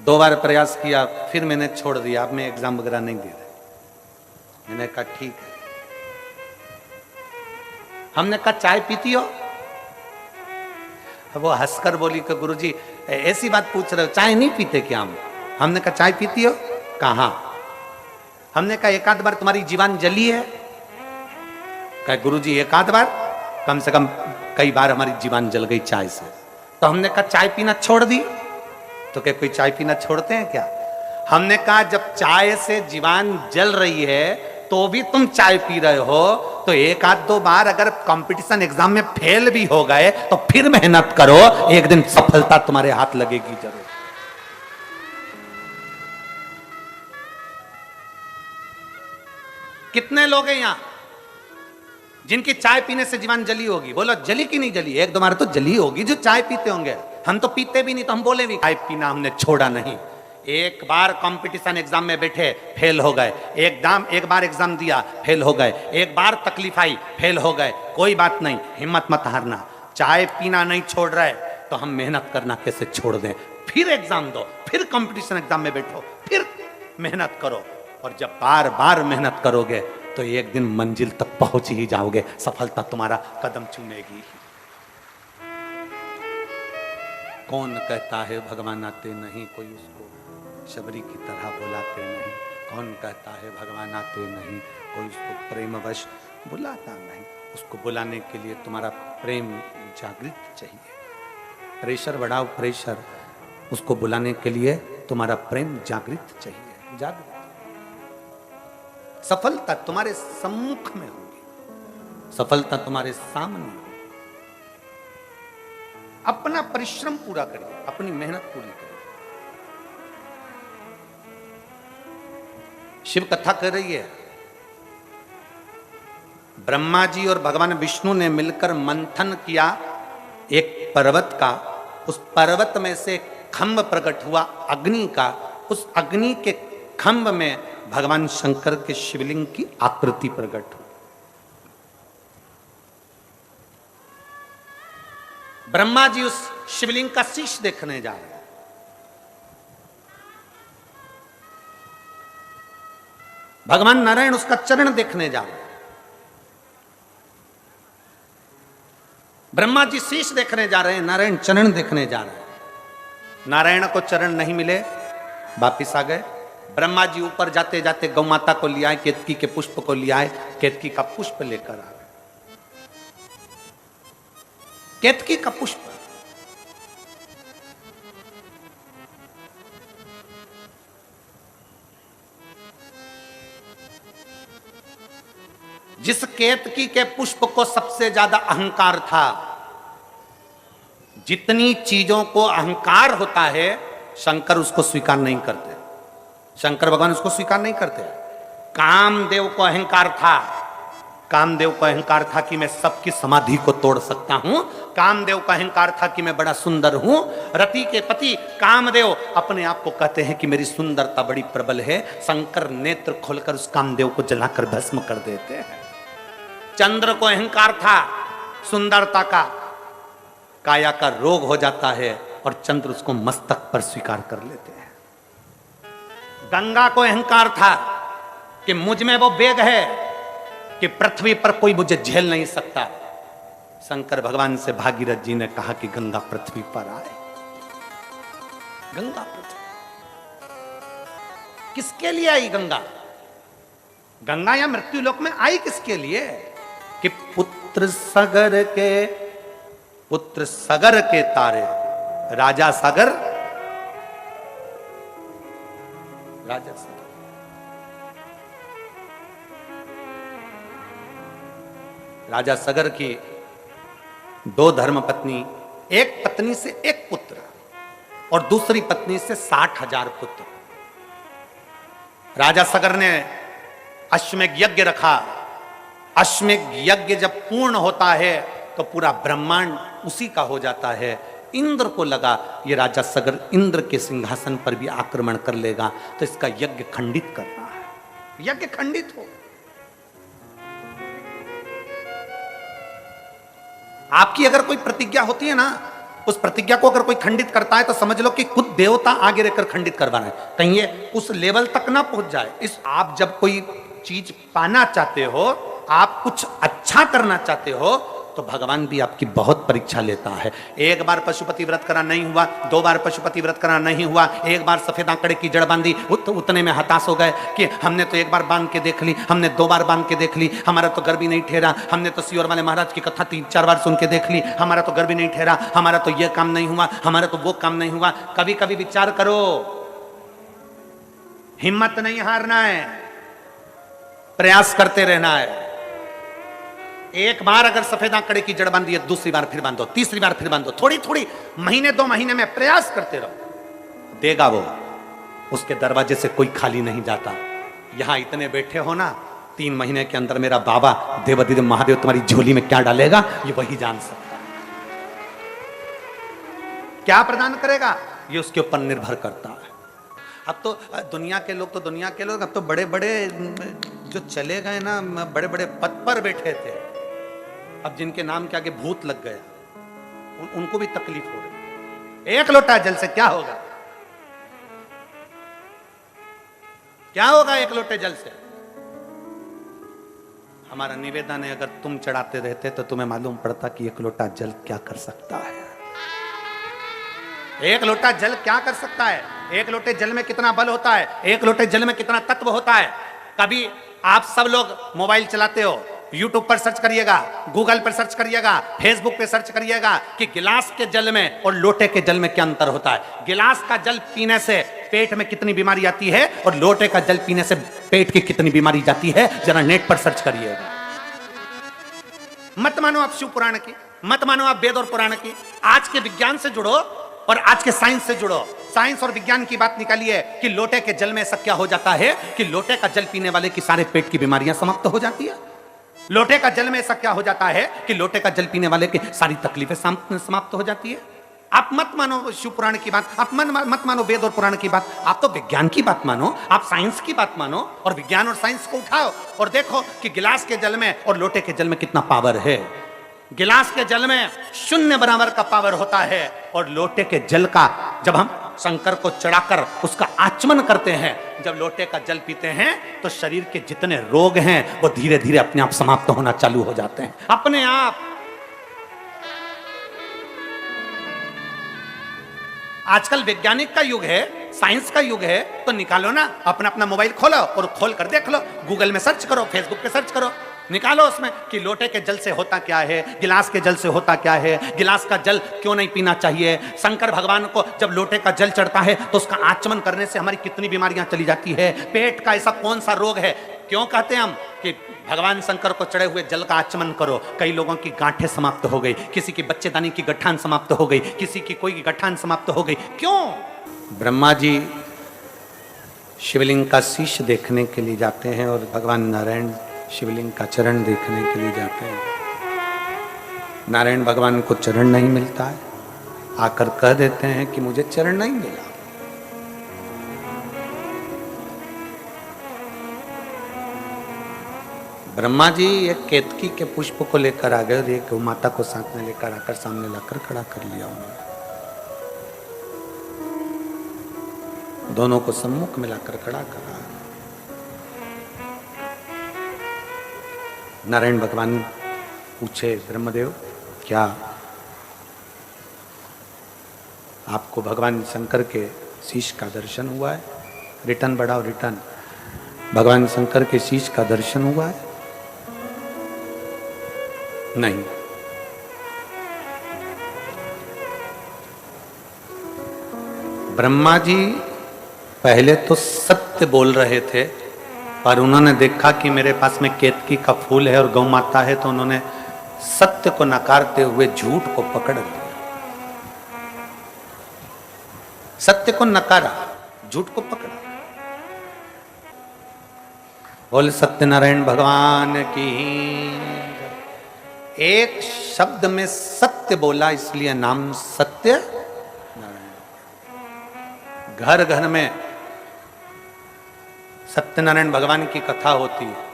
2 बार प्रयास किया, फिर मैंने छोड़ दिया, अब मैं एग्जाम वगैरह नहीं दे रहा। मैंने कहा ठीक है। हमने कहा चाय पीती हो? वो हंसकर बोली कि गुरुजी ऐसी बात पूछ रहे हो, चाय नहीं पीते क्या हम? हमने कहा चाय पीती हो? कहाँ? हमने कहा 1 आध बार तुम्हारी जीवान जली है? कहा गुरुजी 1 आध बार, कम से कम कई बार हमारी जीवान जल गई चाय से। तो हमने कहा चाय पीना छोड़ दी? तो क्या कोई चाय पीना छोड़ते हैं क्या? हमने कहा जब चाय से जीवान जल रही है तो भी तुम चाय पी रहे हो, तो 1 आध 2 बार अगर कंपटीशन एग्जाम में फेल भी हो गए तो फिर मेहनत करो, एक दिन सफलता तुम्हारे हाथ लगेगी जरूर। कितने लोग हैं यहां जिनकी चाय पीने से जीवन जली होगी, बोलो जली की नहीं जली? एक दो बार तो जली होगी जो चाय पीते होंगे। हम तो पीते भी नहीं, तो हम बोले भी चाय पीना हमने छोड़ा नहीं। एक बार कंपटीशन एग्जाम में बैठे, फेल हो गए। एक बार एग्जाम दिया, फेल हो गए। एक बार तकलीफ आई, फेल हो गए। कोई बात नहीं, हिम्मत मत हारना। चाय पीना नहीं छोड़ रहे तो हम मेहनत करना कैसे छोड़ दें? फिर एग्जाम दो, फिर कंपटीशन एग्जाम में बैठो, फिर मेहनत करो। और जब बार बार मेहनत करोगे तो एक दिन मंजिल तक पहुंच ही जाओगे, सफलता तुम्हारा कदम चूमेगी। कौन कहता है भगवान आते नहीं, कोई उसको शबरी की तरह बुलाते नहीं। कौन कहता है भगवान आते नहीं, कोई उसको प्रेमवश बुलाता नहीं। उसको बुलाने के लिए तुम्हारा प्रेम जागृत चाहिए। प्रेशर बढ़ाओ, प्रेशर। उसको बुलाने के लिए तुम्हारा प्रेम जागृत चाहिए, जागृत। सफलता तुम्हारे सम्मुख में होगी, सफलता तुम्हारे सामने होगी। अपना परिश्रम पूरा करिए, अपनी मेहनत पूरी करिए। शिव कथा कर रही है, ब्रह्मा जी और भगवान विष्णु ने मिलकर मंथन किया एक पर्वत का। उस पर्वत में से खंभ प्रकट हुआ अग्नि का। उस अग्नि के खंभ में भगवान शंकर के शिवलिंग की आकृति प्रकट हुई। ब्रह्मा जी उस शिवलिंग का शीश देखने जा रहे हैं। भगवान नारायण उसका चरण देखने जा रहे हैं। ब्रह्मा जी शीश देखने जा रहे हैं, नारायण चरण देखने जा रहे हैं। नारायण को चरण नहीं मिले, वापिस आ गए। ब्रह्मा जी ऊपर जाते जाते गौ माता को ले आए, केतकी के पुष्प को ले आए, केतकी का पुष्प लेकर आ गए। केतकी का पुष्प जिस केतकी के पुष्प को सबसे ज्यादा अहंकार था, जितनी चीजों को अहंकार होता है शंकर उसको स्वीकार नहीं करते। शंकर भगवान उसको स्वीकार नहीं करते। कामदेव को अहंकार था, कामदेव को अहंकार था कि मैं सबकी समाधि को तोड़ सकता हूं। कामदेव का अहंकार था कि मैं बड़ा सुंदर हूं। रति के पति कामदेव अपने आप को कहते हैं कि मेरी सुंदरता बड़ी प्रबल है। शंकर नेत्र खोलकर उस कामदेव को जलाकर भस्म कर देते हैं। चंद्र को अहंकार था सुंदरता का, काया का रोग हो जाता है और चंद्र उसको मस्तक पर स्वीकार कर लेते हैं। गंगा को अहंकार था कि मुझ में वो वेग है कि पृथ्वी पर कोई मुझे झेल नहीं सकता। शंकर भगवान से भागीरथ जी ने कहा कि गंगा पृथ्वी पर आए। गंगा पृथ्वी किसके लिए आई? गंगा गंगा या मृत्यु लोक में आई किसके लिए? कि पुत्र सगर के तारे, राजा सागर, राजा सागर, राजा सगर की दो धर्म पत्नी, एक पत्नी से एक पुत्र और दूसरी पत्नी से 60,000 पुत्र। राजा सगर ने अश्वमेध यज्ञ रखा। अश्वमेध यज्ञ जब पूर्ण होता है तो पूरा ब्रह्मांड उसी का हो जाता है। इंद्र को लगा ये राजा सगर इंद्र के सिंहासन पर भी आक्रमण कर लेगा, तो इसका यज्ञ खंडित करना है। यज्ञ खंडित हो। आपकी अगर कोई प्रतिज्ञा होती है ना, उस प्रतिज्ञा को अगर कोई खंडित करता है तो समझ लो कि खुद देवता आगे रहकर खंडित करवा रहे हैं, कहीं ये उस लेवल तक ना पहुंच जाए। इस आप जब कोई चीज पाना चाहते हो, आप कुछ अच्छा करना चाहते हो, तो भगवान भी आपकी बहुत परीक्षा लेता है। एक बार पशुपति व्रत करा नहीं हुआ, दो बार पशुपति व्रत करा नहीं हुआ, एक बार सफेद आंकड़े की जड़ बांधी, उतने में हताश हो गए कि हमने तो एक बार बांध के देख ली, हमने दो बार बांध के देख ली, हमारा तो गर्भी नहीं ठहरा, हमने तो सियोर वाले महाराज की कथा 3-4 बार सुन के देख ली, हमारा तो गर्भी नहीं ठहरा, हमारा तो ये काम नहीं हुआ, हमारा तो वो काम नहीं हुआ। कभी कभी विचार करो, हिम्मत नहीं हारना है, प्रयास करते रहना है। एक बार अगर सफेद आंकड़े की जड़ बांधी है, दूसरी बार फिर बांधो, तीसरी बार फिर बांधो, थोड़ी थोड़ी महीने 2 महीने में प्रयास करते रहो, देगा वो। उसके दरवाजे से कोई खाली नहीं जाता। यहां इतने बैठे हो ना, 3 महीने के अंदर मेरा बाबा देवाधिदेव महादेव तुम्हारी झोली में क्या डालेगा ये वही जान सकता है। क्या प्रदान करेगा ये उसके ऊपर निर्भर करता है। अब तो दुनिया के लोग अब तो बड़े बड़े जो चले गए ना, बड़े बड़े पद पर बैठे थे, अब जिनके नाम के आगे भूत लग गया उनको भी तकलीफ हो रही। एक लोटा जल से क्या होगा, क्या होगा एक लोटे जल से? हमारा निवेदन है, अगर तुम चढ़ाते रहते तो तुम्हें मालूम पड़ता कि एक लोटा जल क्या कर सकता है। एक लोटा जल क्या कर सकता है? एक लोटे जल में कितना बल होता है, एक लोटे जल में कितना तत्व होता है। कभी आप सब लोग मोबाइल चलाते हो, यूट्यूब पर सर्च करिएगा, गूगल पर सर्च करिएगा, फेसबुक पे सर्च करिएगा कि गिलास के जल में और लोटे के जल में क्या अंतर होता है। गिलास का जल पीने से पेट में कितनी बीमारी आती है और लोटे का जल पीने से पेट की कितनी बीमारी जाती है, जरा नेट पर सर्च करिएगा। मत मानो आप शिव पुराण की, मत मानो आप वेद और पुराण की। आज के विज्ञान से जुड़ो और आज के साइंस से जुड़ो। साइंस और विज्ञान की बात निकालिए कि लोटे के जल में ऐसा क्या हो जाता है कि लोटे का जल पीने वाले की सारे पेट की बीमारियां समाप्त हो जाती है। लोटे का जल में ऐसा क्या हो जाता है कि लोटे का जल पीने वाले की सारी तकलीफें समाप्त हो जाती है। आप मत मानो शिव पुराण की बात, आप मत मानो वेद और पुराण की बात, आप तो विज्ञान की बात मानो, आप साइंस की बात मानो और विज्ञान और साइंस को उठाओ और देखो कि गिलास के जल में और लोटे के जल में कितना पावर है। गिलास के जल में 0 बराबर का पावर होता है और लोटे के जल का जब हम शंकर को चढ़ाकर उसका आचमन करते हैं, जब लोटे का जल पीते हैं तो शरीर के जितने रोग हैं वो धीरे धीरे अपने आप समाप्त होना चालू हो जाते हैं अपने आप। आजकल वैज्ञानिक का युग है, साइंस का युग है, तो निकालो ना अपना अपना मोबाइल खोलो और खोल कर देख लो, गूगल में सर्च करो, फेसबुक पे सर्च करो, निकालो उसमें कि लोटे के जल से होता क्या है, गिलास के जल से होता क्या है, गिलास का जल क्यों नहीं पीना चाहिए। शंकर भगवान को जब लोटे का जल चढ़ता है तो उसका आचमन करने से हमारी कितनी बीमारियां चली जाती है। पेट का ऐसा कौन सा रोग है, क्यों कहते हैं हम कि भगवान शंकर को चढ़े हुए जल का आचमन करो। कई लोगों की गांठें समाप्त हो गई, किसी की बच्चेदानी की गठान समाप्त हो गई, किसी की कोई गठान समाप्त हो गई। क्यों? ब्रह्मा जी शिवलिंग का शीश देखने के लिए जाते हैं और भगवान नारायण शिवलिंग का चरण देखने के लिए जाते हैं। नारायण भगवान को चरण नहीं मिलता है, आकर कह देते हैं कि मुझे चरण नहीं मिला। ब्रह्मा जी एक केतकी के पुष्प को लेकर आ गए और एक माता को साथ में लेकर आकर सामने लाकर खड़ा कर लिया उन्होंने। दोनों को सम्मुख मिलाकर खड़ा करा। नारायण भगवान पूछे, ब्रह्मदेव क्या आपको भगवान शंकर के शीश का दर्शन हुआ है? रिटर्न बढ़ाओ, रिटर्न। भगवान शंकर के शीश का दर्शन हुआ है? नहीं। ब्रह्मा जी पहले तो सत्य बोल रहे थे, पर उन्होंने देखा कि मेरे पास में केतकी का फूल है और गौ माता है, तो उन्होंने सत्य को नकारते हुए झूठ को पकड़ लिया। सत्य को नकारा, झूठ को पकड़ा। बोल सत्यनारायण भगवान की। एक शब्द में सत्य बोला, इसलिए नाम सत्य नारायण। घर घर में सत्यनारायण भगवान की कथा होती है।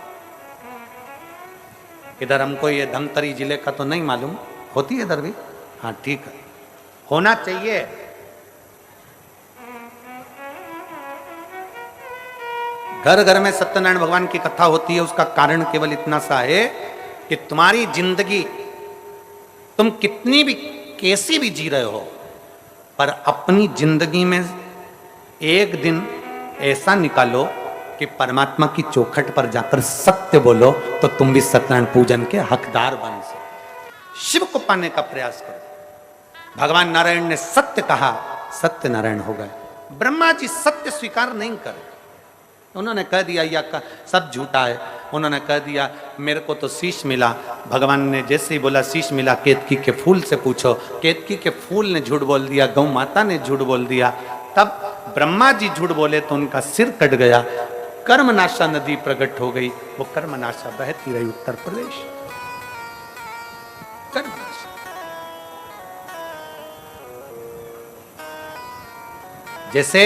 इधर हमको ये धमतरी जिले का तो नहीं मालूम, होती है इधर भी? हाँ ठीक है, होना चाहिए। घर घर में सत्यनारायण भगवान की कथा होती है। उसका कारण केवल इतना सा है कि तुम्हारी जिंदगी तुम कितनी भी कैसी भी जी रहे हो, पर अपनी जिंदगी में एक दिन ऐसा निकालो कि परमात्मा की चौखट पर जाकर सत्य बोलो, तो तुम भी सत्यनारायण पूजन के हकदार बन सको। शिव को पाने का प्रयास करो। भगवान नारायण ने सत्य कहा, सत्य नारायण हो गए। ब्रह्मा जी सत्य स्वीकार नहीं करे, उन्होंने कह दिया या का सब झूठा है। उन्होंने कह दिया मेरे को तो शीश मिला। भगवान ने जैसे ही बोला शीश मिला, केतकी के फूल से पूछो। केतकी के फूल ने झूठ बोल दिया, गौ माता ने झूठ बोल दिया। तब ब्रह्मा जी झूठ बोले तो उनका सिर कट गया। कर्मनाशा नदी प्रकट हो गई। वो कर्मनाशा बहती रही उत्तर प्रदेश। कर्मनाशा। जैसे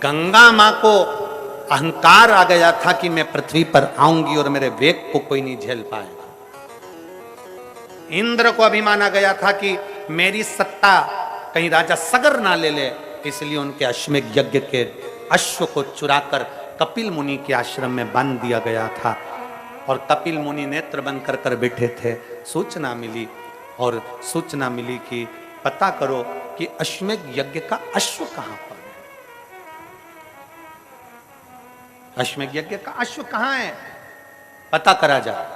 गंगा मां को अहंकार आ गया था कि मैं पृथ्वी पर आऊंगी और मेरे वेग को कोई नहीं झेल पाएगा। इंद्र को अभिमान आ गया था कि मेरी सत्ता कहीं राजा सगर ना ले ले, इसलिए उनके अश्वमेध यज्ञ के अश्व को चुराकर कपिल मुनि के आश्रम में बांध दिया गया था। और कपिल मुनि नेत्र बंद कर कर बैठे थे। सूचना मिली और सूचना मिली कि पता करो कि अश्वमेध यज्ञ का अश्व कहां पर है। अश्वमेध यज्ञ का अश्व कहां है, पता करा जाए।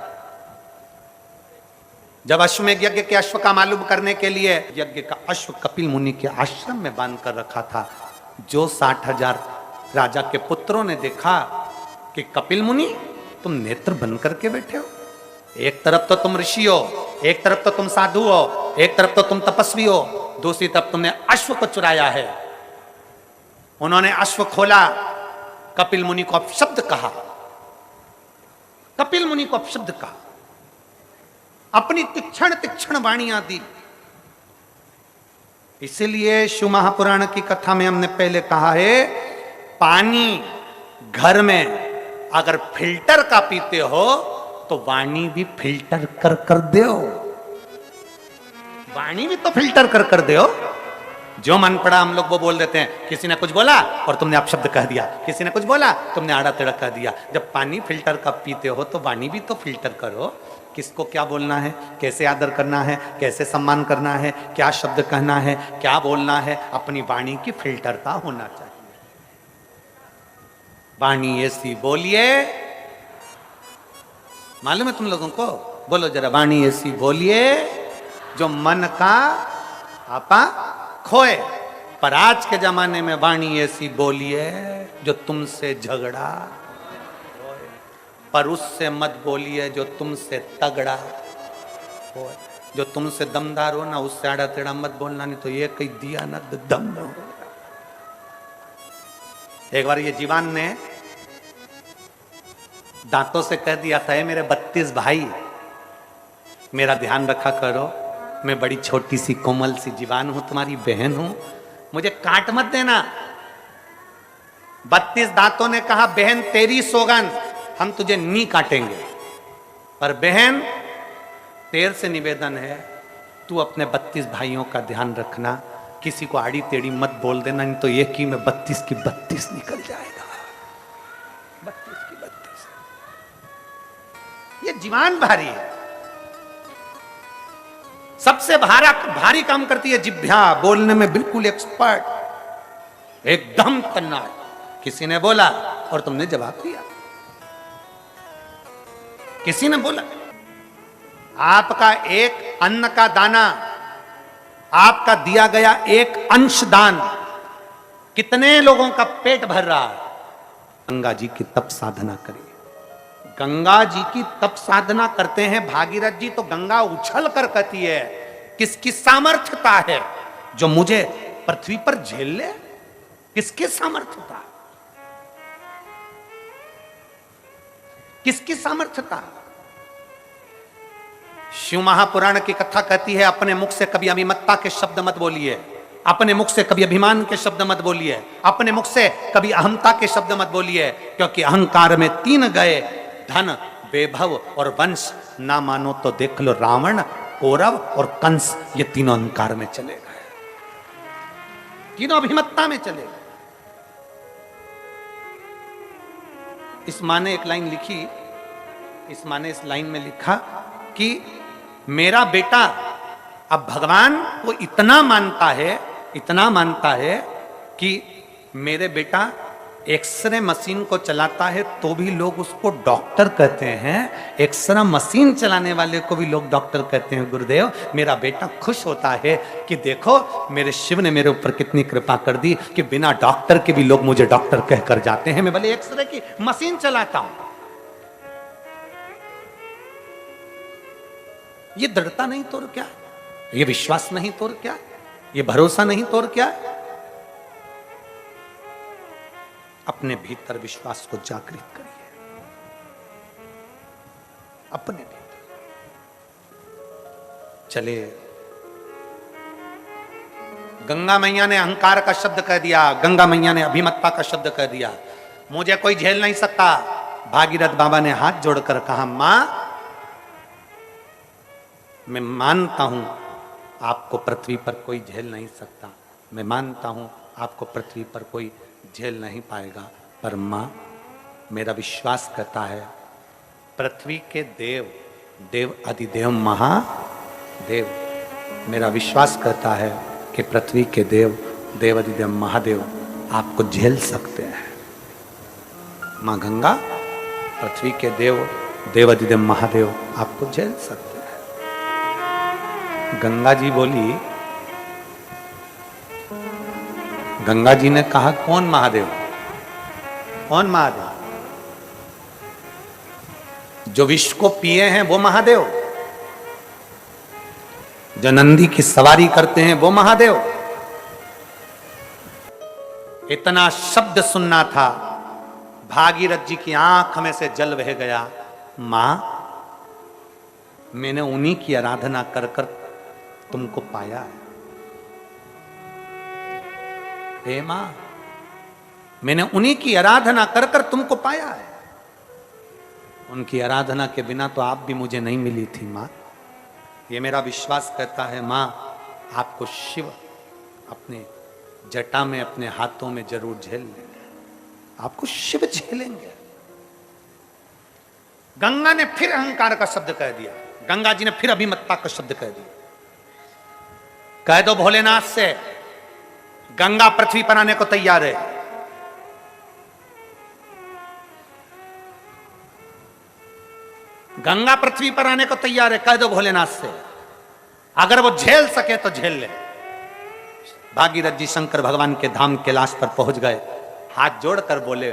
जब अश्वमेध यज्ञ के अश्व का मालूम करने के लिए यज्ञ का अश्व कपिल मुनि के आश्रम में बांध कर रखा था, जो 60,000 राजा के पुत्रों ने देखा कि कपिल मुनि तुम नेत्र बंद करके बैठे हो, एक तरफ तो तुम ऋषि हो, एक तरफ तो तुम साधु हो, एक तरफ तो तुम तपस्वी हो, दूसरी तरफ तुमने अश्व को चुराया है। उन्होंने अश्व खोला, कपिल मुनि को अपशब्द कहा, कपिल मुनि को अपशब्द कहा, अपनी तीक्ष्ण तीक्ष्ण वाणियां दी। इसलिए शिव महापुराण की कथा में हमने पहले कहा है, पानी घर में अगर फिल्टर का पीते हो तो वाणी भी फिल्टर कर कर दो। वाणी भी तो फिल्टर कर कर दो। जो मन पड़ा हम लोग वो बोल देते हैं। किसी ने कुछ बोला और तुमने अपशब्द कह दिया, किसी ने कुछ बोला तुमने आड़ा टेढ़ा कह दिया। जब पानी फिल्टर का पीते हो तो वाणी भी तो फिल्टर करो। किसको क्या बोलना है, कैसे आदर करना है, कैसे सम्मान करना है, क्या शब्द कहना है, क्या बोलना है, अपनी वाणी की फिल्टरता होना चाहिए। वाणी ऐसी बोलिए, मालूम है तुम लोगों को? बोलो जरा, वाणी ऐसी बोलिए जो मन का आपा खोए। पर आज के जमाने में वाणी ऐसी बोलिए जो तुमसे झगड़ा, पर उससे मत बोलिए जो तुमसे तगड़ा हो। जो तुमसे दमदार हो ना, उससे आड़ा टेढ़ा मत बोलना, नहीं तो ये कहीं दिया ना दम न हो। एक बार ये जीवान ने दांतों से कह दिया था, मेरे 32 भाई, मेरा ध्यान रखा करो, मैं बड़ी छोटी सी कोमल सी जीवान हूं, तुम्हारी बहन हूं, मुझे काट मत देना। 32 दांतों ने कहा, बहन तेरी सौगन, हम तुझे नहीं काटेंगे, पर बहन तेरे से निवेदन है, तू अपने 32 भाइयों का ध्यान रखना, किसी को आड़ी टेढ़ी मत बोल देना, नहीं तो एक ही में 32 की 32 निकल जाएगा। 32 की 32। ये जीवान भारी है। सबसे भारी काम करती है जिह्वा, बोलने में बिल्कुल एक्सपर्ट, एकदम तन्नाट। किसी ने बोला और तुमने जवाब दिया। किसी ने बोला, आपका एक अन्न का दाना, आपका दिया गया एक अंश दान, कितने लोगों का पेट भर रहा है। गंगा जी की तप साधना करिए। गंगा जी की तप साधना करते हैं भागीरथ जी, तो गंगा उछल कर कहती है, किसकी सामर्थ्यता है जो मुझे पृथ्वी पर झेल ले? किसकी सामर्थ्यता, किसकी सामर्थ्यता? शिव महापुराण की कथा कहती है, अपने मुख से कभी अभिमत्ता के शब्द मत बोलिए, अपने मुख से कभी अभिमान के शब्द मत बोलिए, अपने मुख से कभी अहंता के शब्द मत बोलिए, क्योंकि अहंकार में 3 गए, धन, वैभव और वंश। ना मानो तो देख लो, रावण, कौरव और कंस, ये तीनों अहंकार में चले गए, तीनों अभिमत्ता में चले गए। इस माँ ने एक लाइन लिखी, इस माँ ने इस लाइन में लिखा कि मेरा बेटा अब भगवान को इतना मानता है कि मेरे बेटा एक्सरे मशीन को चलाता है तो भी लोग उसको डॉक्टर कहते हैं, एक्सरे मशीन चलाने वाले को भी लोग डॉक्टर कहते हैं। गुरुदेव, मेरा बेटा खुश होता है कि देखो मेरे शिव ने मेरे ऊपर कितनी कृपा कर दी कि बिना डॉक्टर के भी लोग मुझे डॉक्टर कहकर जाते हैं, मैं भले एक्सरे की मशीन चलाता हूं। ये दृढ़ता नहीं तो क्या, ये विश्वास नहीं तो क्या, ये भरोसा नहीं तो क्या? अपने भीतर विश्वास को जागृत करिए, अपने भीतर। चले, गंगा मैया ने अहंकार का शब्द कह दिया, गंगा मैया ने अभिमतता का शब्द कह दिया, मुझे कोई झेल नहीं सकता। भागीरथ बाबा ने हाथ जोड़कर कहा, मां मैं मानता हूं आपको पृथ्वी पर कोई झेल नहीं सकता, मैं मानता हूं आपको पृथ्वी पर कोई झेल नहीं पाएगा, पर मां मेरा विश्वास करता है पृथ्वी के देव, देव अधिदेव महादेव, मेरा विश्वास करता है कि पृथ्वी के देव, देव अधिदेव महादेव आपको झेल सकते हैं। मां गंगा, पृथ्वी के देव, देव अधिदेव महादेव आपको झेल सकते हैं। गंगा जी बोली, गंगा जी ने कहा, कौन महादेव? कौन महादेव? जो विष को पिए हैं वो महादेव, जो नंदी की सवारी करते हैं वो महादेव। इतना शब्द सुनना था, भागीरथ जी की आंख में से जल बह गया। मां मैंने उन्हीं की आराधना कर कर तुमको पाया है। हे मां, मैंने उन्हीं की आराधना कर कर तुमको पाया है। उनकी आराधना के बिना तो आप भी मुझे नहीं मिली थी मां। ये मेरा विश्वास करता है मां, आपको शिव अपने जटा में, अपने हाथों में जरूर झेल लेंगे, आपको शिव झेलेंगे। गंगा ने फिर अहंकार का शब्द कह दिया, गंगा जी ने फिर अभिमतता का शब्द कह दिया। कह दो भोलेनाथ से गंगा पृथ्वी पर आने को तैयार है। गंगा पृथ्वी पर आने को तैयार है, कह दो भोलेनाथ से, अगर वो झेल सके तो झेल ले। भागीरथ जी शंकर भगवान के धाम कैलाश पर पहुंच गए, हाथ जोड़कर बोले,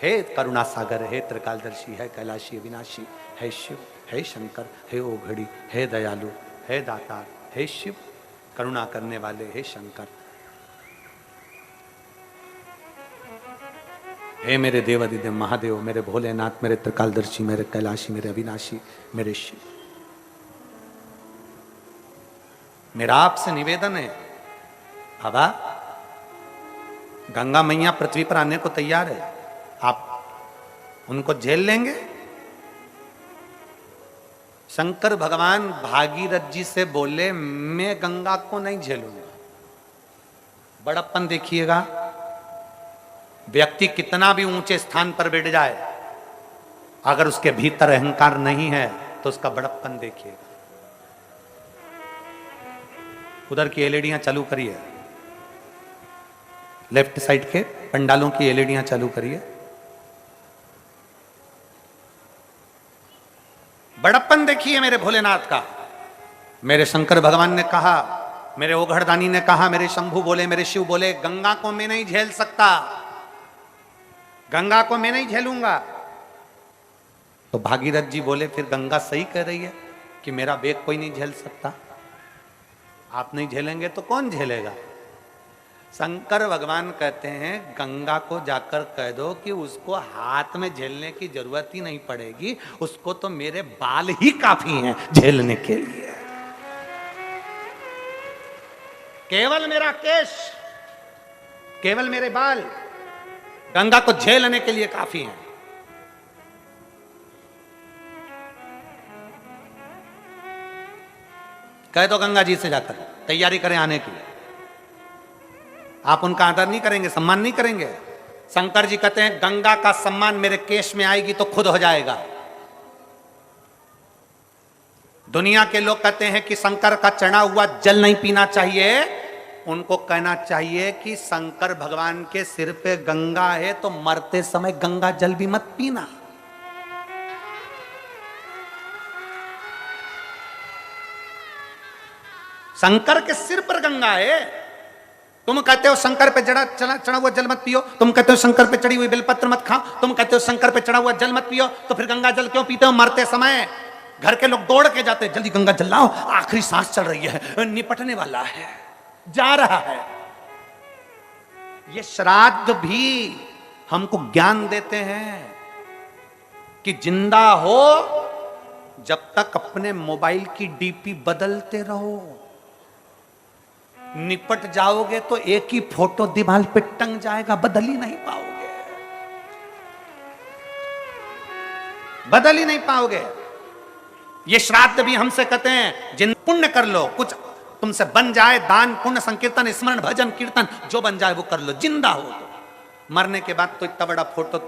हे करुणा सागर, हे त्रिकालदर्शी, हे कैलाशी अविनाशी, हे शिव, हे शंकर, हे ओघड़ी, हे दयालु, हे दातार, हे शिव करुणा करने वाले, हे शंकर, हे मेरे देव अधिदेव महादेव, मेरे भोलेनाथ, मेरे त्रिकालदर्शी, मेरे कैलाशी, मेरे अविनाशी, मेरे शिव, मेरा आपसे निवेदन है बाबा, गंगा मैया पृथ्वी पर आने को तैयार है, आप उनको झेल लेंगे? शंकर भगवान भागीरथ जी से बोले, मैं गंगा को नहीं झेलूंगा। बड़प्पन देखिएगा, व्यक्ति कितना भी ऊंचे स्थान पर बैठ जाए, अगर उसके भीतर अहंकार नहीं है तो उसका बड़प्पन देखिएगा। उधर की एलईडियां चालू करिए, लेफ्ट साइड के पंडालों की एलईडियां चालू करिए। बड़प्पन देखिए मेरे भोलेनाथ का। मेरे शंकर भगवान ने कहा, मेरे ओघड़दानी ने कहा, मेरे शंभू बोले, मेरे शिव बोले, गंगा को मैं नहीं झेल सकता, गंगा को मैं नहीं झेलूंगा। तो भागीरथ जी बोले, फिर गंगा सही कह रही है कि मेरा वेग कोई नहीं झेल सकता, आप नहीं झेलेंगे तो कौन झेलेगा? शंकर भगवान कहते हैं, गंगा को जाकर कह दो कि उसको हाथ में झेलने की जरूरत ही नहीं पड़ेगी, उसको तो मेरे बाल ही काफी हैं झेलने के लिए। केवल मेरा केश, केवल मेरे बाल गंगा को झेलने के लिए काफी हैं। कह दो गंगा जी से जाकर तैयारी करें आने की। आप उनका आदर नहीं करेंगे, सम्मान नहीं करेंगे। शंकर जी कहते हैं, गंगा का सम्मान मेरे केश में आएगी तो खुद हो जाएगा। दुनिया के लोग कहते हैं कि शंकर का चढ़ा हुआ जल नहीं पीना चाहिए, उनको कहना चाहिए कि शंकर भगवान के सिर पे गंगा है तो मरते समय गंगा जल भी मत पीना। शंकर के सिर पर गंगा है, तुम कहते हो शंकर पे चढ़ा हुआ जल मत पियो, तुम कहते हो शंकर पे चढ़ी हुई बेलपत्र मत खाओ, तुम कहते हो शंकर पे चढ़ा हुआ जल मत पियो, तो फिर गंगा जल क्यों पीते हो? मरते समय घर के लोग दौड़ के जाते, जल्दी गंगा जल लाओ, आखिरी सांस चल रही है, निपटने वाला है, जा रहा है। ये श्राद्ध भी हमको ज्ञान देते हैं कि जिंदा हो जब तक अपने मोबाइल की डीपी बदलते रहो, निपट जाओगे तो एक ही फोटो दीवार पे टंग जाएगा, बदल ही नहीं पाओगे, बदल ही नहीं पाओगे। ये श्राद्ध भी हमसे कहते हैं जिन पुण्य कर लो, कुछ तुमसे बन जाए, दान पुण्य संकीर्तन स्मरण भजन कीर्तन जो बन जाए वो कर लो, जिंदा हो तो। मरने के बाद तो इतना बड़ा फोटो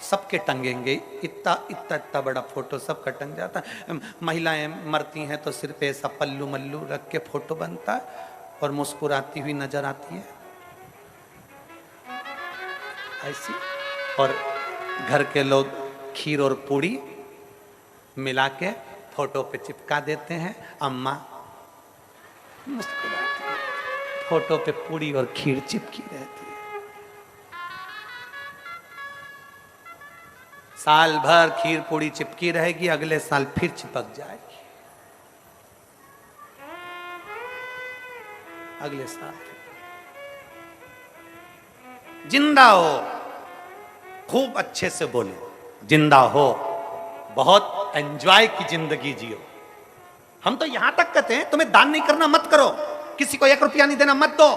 सबके टंगेंगे, इतना इतना इतना बड़ा फोटो सबका टंग जाता है। महिलाएं मरती हैं तो सिर पे ऐसा पल्लू मल्लू रख के फोटो बनता है और मुस्कुराती हुई नजर आती है ऐसी, और घर के लोग खीर और पूड़ी मिला के फोटो पे चिपका देते हैं। अम्मा मुस्कुराती है, फोटो पे पूड़ी और खीर चिपकी रहती है। साल भर खीर पूड़ी चिपकी रहेगी, अगले साल फिर चिपक जाएगी, अगले साल। जिंदा हो, खूब अच्छे से बोलो, जिंदा हो, बहुत एंजॉय की जिंदगी जियो। हम तो यहां तक कहते हैं तुम्हें दान नहीं करना मत करो, किसी को 1 रुपया नहीं देना मत दो,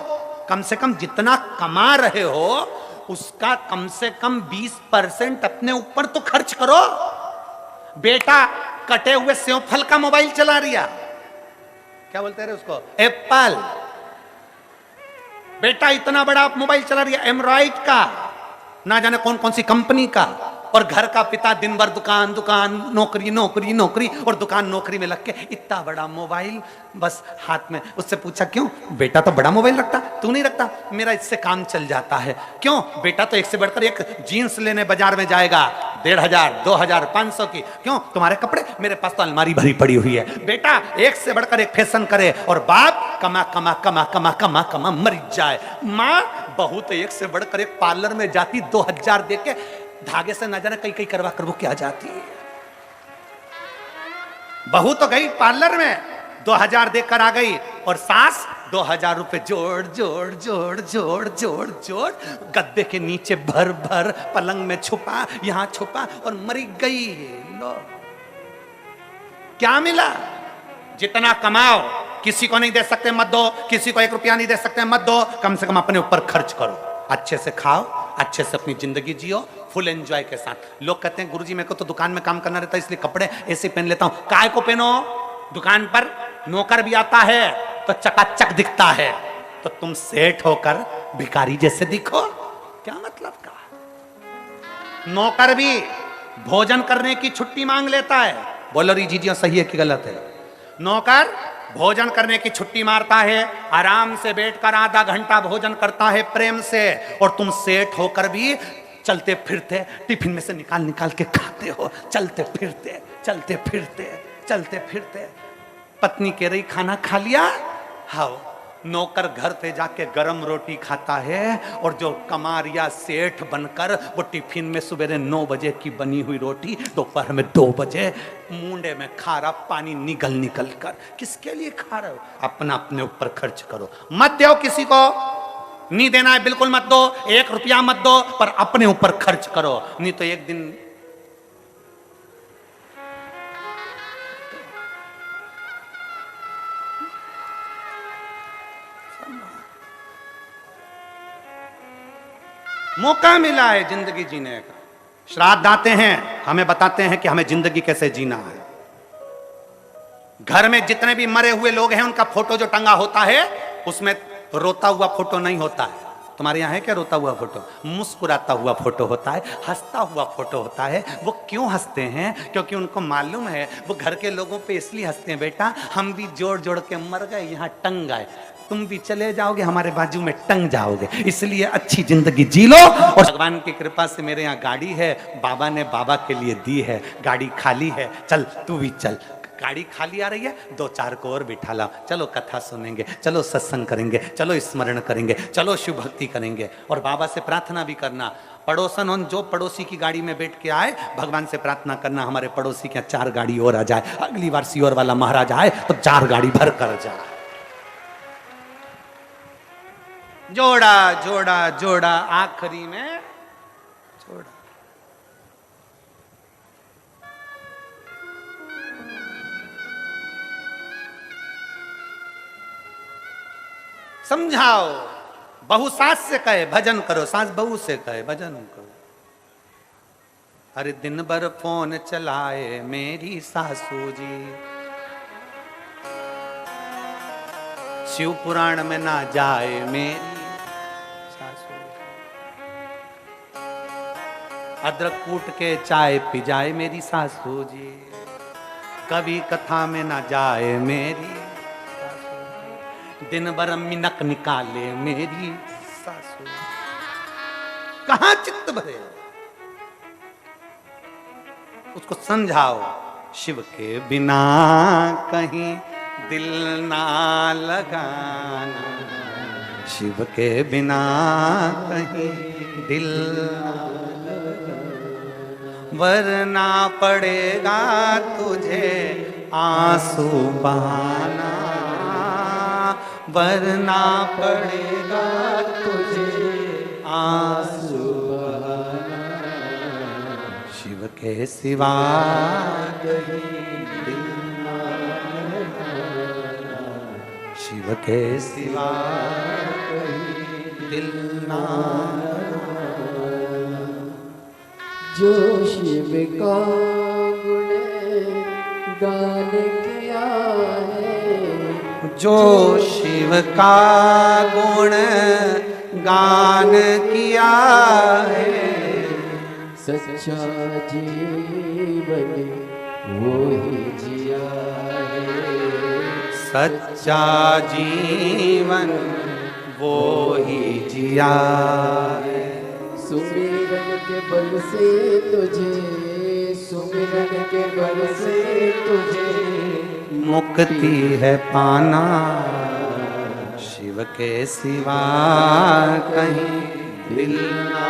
कम से कम जितना कमा रहे हो उसका कम से कम 20% अपने ऊपर तो खर्च करो। बेटा कटे हुए सेव फल का मोबाइल चला रिया, क्या बोलते रहे उसको, एप्पल। बेटा इतना बड़ा मोबाइल चला रही है एमराइट का, ना जाने कौन कौन सी कंपनी का, और घर का पिता दिन भर दुकान दुकान नौकरी नौकरी नौकरी और दुकान नौकरी में लग के इतना बड़ा मोबाइल बस हाथ में। उससे पूछा क्यों? बेटा तो बड़ा मोबाइल रखता, तू नहीं रखता? मेरा इससे काम चल जाता है। क्यों? बेटा तो एक से बढ़कर एक जीन्स लेने बाजार में जाएगा 1500 2000 500 की। क्यों? तुम्हारे कपड़े, मेरे पास तो अलमारी भरी पड़ी हुई है। बेटा एक से बढ़कर एक फैशन करे और बाप कमा कमा कमा कमा कमा कमा मर जाए। माँ बहू तो एक से बढ़कर एक पार्लर में जाती 2000 दे के धागे से न जाने कई कई करवा कर वो क्या जाती है। बहू तो गई पार्लर में 2000 देकर आ गई और सास 2000 रुपए जोड़ जोड़ जोड़ जोड़ जोड़ जोड़ गद्दे के नीचे भर भर पलंग में छुपा, यहां छुपा और मरी गई। लो क्या मिला? जितना कमाओ किसी को नहीं दे सकते मत दो, किसी को 1 रुपया नहीं दे सकते मत दो, कम से कम अपने ऊपर खर्च करो, अच्छे से खाओ, अच्छे से अपनी जिंदगी जियो, फुल एंजॉय के साथ। लोग कहते हैं गुरुजी मेरे को तो दुकान में काम करना रहता है इसलिए कपड़े ऐसे पहन लेता हूं। काय को पहनो? दुकान पर नौकर भी आता है तो चकाचक दिखता है, तो तुम सेठ होकर भिखारी जैसे दिखो, क्या मतलब का? नौकर भी भोजन करने की छुट्टी मांग लेता है। बोलो री जीजियो सही है कि गलत है? नौकर भोजन करने की छुट्टी मारता है, आराम से बैठकर आधा घंटा भोजन करता है प्रेम से, और तुम सेठ होकर भी चलते फिरते टिफिन में से निकाल निकाल के खाते हो, चलते फिरते चलते फिरते चलते फिरते। पत्नी कह रही खाना खा लिया? हाँ। नौकर घर पे जाके गरम रोटी खाता है और जो कमारिया सेठ बनकर वो टिफिन में सवेरे 9 बजे की बनी हुई रोटी दोपहर में 2 बजे मुंडे में खा रहा, पानी निकल निकल कर। किसके लिए खा रहे हो? अपना अपने ऊपर खर्च करो, मत दो किसी को, नहीं देना है बिल्कुल मत दो, 1 रुपया मत दो, पर अपने ऊपर खर्च करो, नहीं तो एक दिन मौका मिला है जिंदगी जीने का। श्राद्ध आते हैं हमें बताते हैं कि हमें जिंदगी कैसे जीना है। घर में जितने भी मरे हुए लोग हैं उनका फोटो जो टंगा होता है उसमें रोता हुआ फोटो नहीं होता है। तुम्हारे यहाँ है क्या रोता हुआ फोटो? मुस्कुराता हुआ फोटो होता है, हंसता हुआ फोटो होता है। वो क्यों हंसते हैं? क्योंकि उनको मालूम है वो घर के लोगों पे इसलिए हंसते हैं, बेटा हम भी जोड़ जोड़ के मर गए, यहाँ टंग गए, तुम भी चले जाओगे हमारे बाजू में टंग जाओगे, इसलिए अच्छी जिंदगी जी लो। और भगवान की कृपा से मेरे यहाँ गाड़ी है, बाबा ने बाबा के लिए दी है, गाड़ी खाली है, चल तू भी चल। गाड़ी खाली आ रही है, 2-4 को और बिठा लाओ, चलो कथा सुनेंगे, चलो सत्संग करेंगे, चलो स्मरण करेंगे, चलो शिव भक्ति करेंगे। और बाबा से प्रार्थना भी करना, पड़ोसन हो जो पड़ोसी की गाड़ी में बैठ के आए, भगवान से प्रार्थना करना हमारे पड़ोसी के 4 गाड़ी और आ जाए, अगली बार सीओर वाला महाराज आए तो 4 गाड़ी भर कर जाए। जोड़ा जोड़ा जोड़ा, आखिरी में समझाओ। बहू सास से कहे भजन करो, सास बहू से कहे भजन करो। अरे दिन भर फोन चलाए मेरी सासू जी, शिव पुराण में ना जाए मेरी सासू, अदरक कूट के चाय पी जाए मेरी सासू जी, कभी कथा में ना जाए मेरी सासू, दिन भर मिनक निकाले मेरी सासू। कहां चित्त भरे? उसको समझाओ, शिव के बिना कहीं दिल ना लगाना, शिव के बिना कहीं दिल ना लगाना, वरना पड़ेगा तुझे आंसू बहाना, वरना पड़ेगा तुझे आंसू बहाना, शिव के सिवा कहीं दिल ना लगाना, शिव के सिवा कहीं दिल ना लगाना। जो शिव का गुण गान किया है, जो शिव का गुण गान किया है, सच्चा जीवन वो ही जिया है, सच्चा जीवन वो ही जिया है। सुमिरन के बल से तुझे, सुमिरन के बल से तुझे मुक्ति है पाना, शिव के सिवा कहीं दिल ना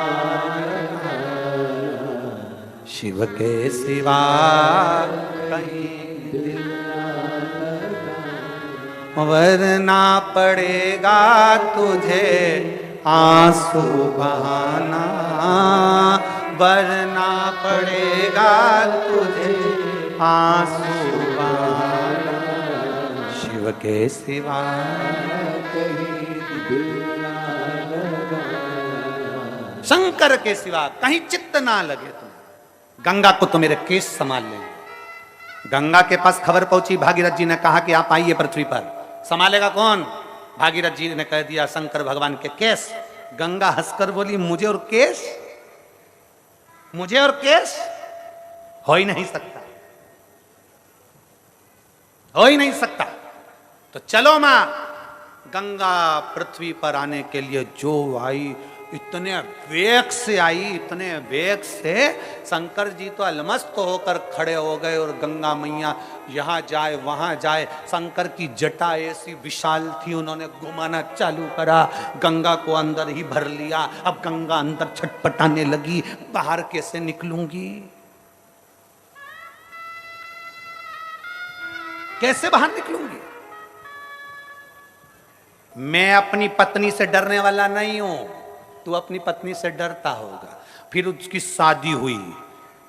लगाना, शिव के सिवा कहीं दिल ना लगाना, वरना पड़ेगा तुझे आंसू बहाना, वरना पड़ेगा तुझे आंसू बहाना, शिव के सिवा कहीं दिल ना लगाना। शंकर के सिवा कहीं चित्त ना लगे तुम। गंगा को तो मेरे केस संभाल ले। गंगा के पास खबर पहुंची, भागीरथ जी ने कहा कि आप आइए पृथ्वी पर। संभालेगा कौन? भागीरथ जी ने कह दिया शंकर भगवान के केस। गंगा हंसकर बोली मुझे और केस, मुझे और केस हो ही नहीं सकता, हो ही नहीं सकता। तो चलो मां। गंगा पृथ्वी पर आने के लिए जो आई, इतने वेग से आई, इतने वेग से शंकर जी तो अलमस्त होकर खड़े हो गए। और गंगा मैया यहाँ जाए वहां जाए, शंकर की जटा ऐसी विशाल थी, उन्होंने घुमाना चालू करा, गंगा को अंदर ही भर लिया। अब गंगा अंदर छटपटाने लगी, बाहर कैसे निकलूंगी, कैसे बाहर निकलूंगी? मैं अपनी पत्नी से डरने वाला नहीं हूं, तू अपनी पत्नी से डरता होगा। फिर उसकी शादी हुई,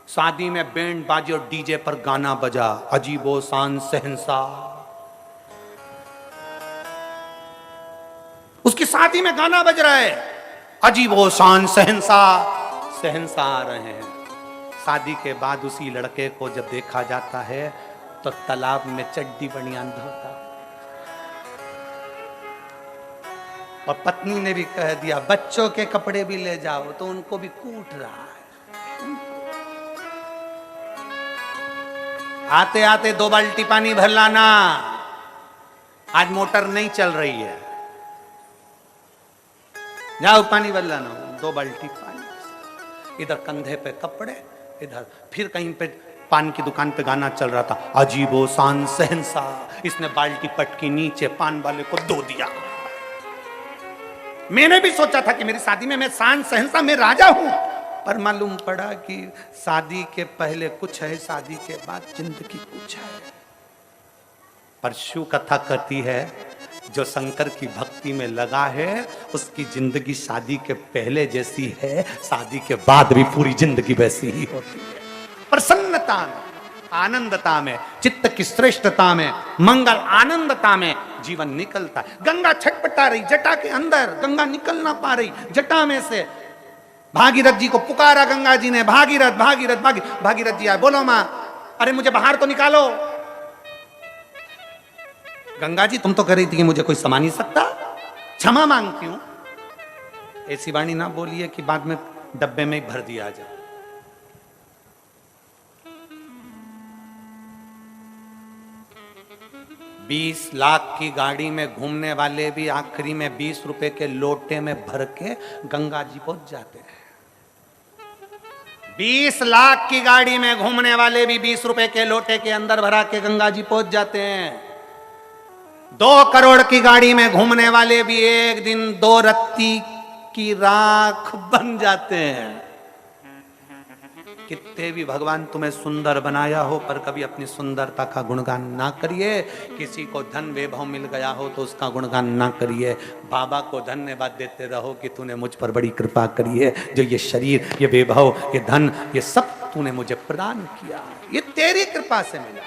शादी में बैंड बाजे और डीजे पर गाना बजा, अजीबो शान शहंशाह। उसकी शादी में गाना बज रहा है, अजीबो शान शहंशाह, शहंशाह आ रहे हैं। शादी के बाद उसी लड़के को जब देखा जाता है तो तालाब में चड्डी बनियान धोता, और पत्नी ने भी कह दिया बच्चों के कपड़े भी ले जाओ, तो उनको भी कूट रहा है। आते आते 2 बाल्टी पानी भर लाना, आज मोटर नहीं चल रही है, जाओ पानी भर लाना। 2 बाल्टी पानी, इधर कंधे पे कपड़े, इधर फिर कहीं पे पान की दुकान पे गाना चल रहा था, अजीबो शान शहंशाह। इसने बाल्टी पटकी नीचे पान वाले को दो दिया। मैंने भी सोचा था कि मेरी शादी में मैं शान शहंशाह, मैं राजा हूं, पर मालूम पड़ा कि शादी के पहले कुछ है, शादी के बाद जिंदगी कुछ है। पर शिव कथा कहती है जो शंकर की भक्ति में लगा है उसकी जिंदगी शादी के पहले जैसी है, शादी के बाद भी पूरी जिंदगी वैसी ही होती है। प्रसन्नता, आनंदता में, चित्त की श्रेष्ठता में, मंगल आनंदता में जीवन निकलता है। गंगा छटपटा रही जटा के अंदर, गंगा निकल ना पा रही जटा में से। भागीरथ जी को पुकारा गंगा जी ने, भागीरथ भागीरथ भागीरथ जी आए, बोलो मां, अरे मुझे बाहर तो निकालो। गंगा जी तुम तो कह रही थी कि मुझे कोई समा नहीं सकता, क्षमा मांगती हूं। ऐसी वाणी ना बोलिए कि बाद में डब्बे में ही भर दिया जाए। बीस लाख की गाड़ी में घूमने वाले भी आखिरी में 20 रुपए के लोटे में भर के गंगा जी पहुंच जाते हैं। 20 लाख की गाड़ी में घूमने वाले भी 20 रुपए के लोटे के अंदर भरा के गंगा जी पहुंच जाते हैं। 2 करोड़ की गाड़ी में घूमने वाले भी एक दिन 2 रत्ती की राख बन जाते हैं। कितने भी भगवान तुम्हें सुंदर बनाया हो, पर कभी अपनी सुंदरता का गुणगान ना करिए। किसी को धन वैभव मिल गया हो तो उसका गुणगान ना करिए। बाबा को धन्यवाद देते रहो कि तूने मुझ पर बड़ी कृपा करी है, जो ये शरीर, ये वैभव, ये धन, ये सब तूने मुझे प्रदान किया, ये तेरी कृपा से मिला।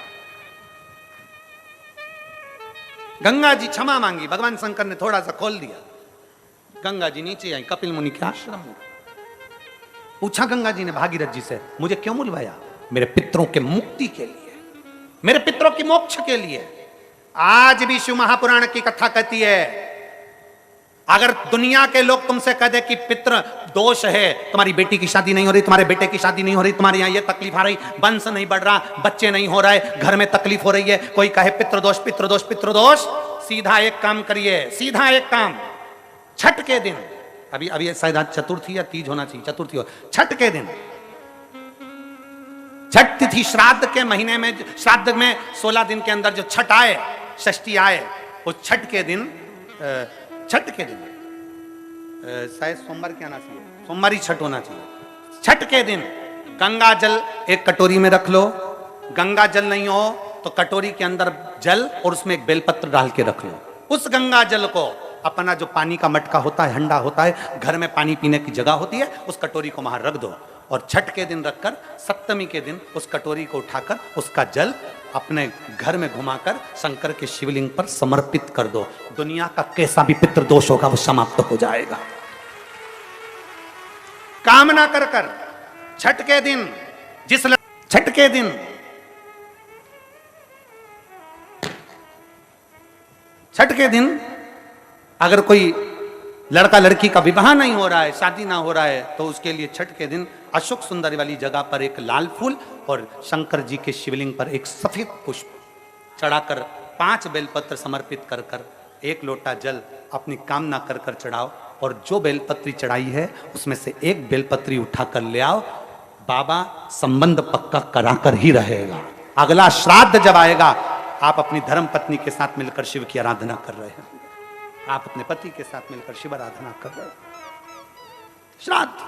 गंगा जी क्षमा मांगी, भगवान शंकर ने थोड़ा सा खोल दिया। गंगा जी नीचे आई कपिल मुनि के आश्रम में। पूछा गंगा जी ने भागीरथ जी से, मुझे क्यों बुलवाया? मेरे पितरों के मुक्ति के लिए, मेरे पितरों की मोक्ष के लिए। आज भी शिव महापुराण की कथा कहती है, अगर दुनिया के लोग तुमसे कह दे कि पितृ दोष है, तुम्हारी बेटी की शादी नहीं हो रही, तुम्हारे बेटे की शादी नहीं हो रही, तुम्हारे यहाँ ये तकलीफ आ रही, वंश नहीं बढ़ रहा, बच्चे नहीं हो रहे, घर में तकलीफ हो रही है, कोई कहे पितृदोष पितृदोष पितृदोष, सीधा एक काम करिए, सीधा एक काम, छठ के दिन, अभी शायद आज चतुर्थी या तीज होना चाहिए, चतुर्थी हो, छठ के दिन, छठ तिथि श्राद्ध के महीने में, श्राद्ध में 16 दिन के अंदर जो छठ आए, षष्ठी आए, उस छठ के दिन, छठ के दिन शायद सोमवार क्या आना चाहिए, सोमवार ही छठ होना चाहिए। छठ के दिन गंगा जल एक कटोरी में रख लो, गंगा जल नहीं हो तो कटोरी के अंदर जल और उसमें एक बेलपत्र डाल के रख लो। उस गंगा जल को अपना जो पानी का मटका होता है, हंडा होता है, घर में पानी पीने की जगह होती है, उस कटोरी को वहां रख दो और छठ के दिन रखकर सप्तमी के दिन उस कटोरी को उठाकर उसका जल अपने घर में घुमाकर शंकर के शिवलिंग पर समर्पित कर दो। दुनिया का कैसा भी पितृदोष होगा वो समाप्त हो जाएगा। कामना कर कर छठ के दिन, छठ के दिन छठ के दिन अगर कोई लड़का लड़की का विवाह नहीं हो रहा है, शादी ना हो रहा है, तो उसके लिए छठ के दिन अशोक सुंदरी वाली जगह पर एक लाल फूल और शंकर जी के शिवलिंग पर एक सफेद पुष्प चढ़ाकर 5 बेलपत्र समर्पित कर कर 1 लोटा जल अपनी कामना कर कर चढ़ाओ और जो बेलपत्री चढ़ाई है उसमें से 1 बेलपत्री उठाकर ले आओ। बाबा संबंध पक्का कराकर ही रहेगा। अगला श्राद्ध जब आएगा, आप अपनी धर्म पत्नी के साथ मिलकर शिव की आराधना कर रहे हैं, आप अपने पति के साथ मिलकर शिव आराधना कर रहे हैं। श्राद्ध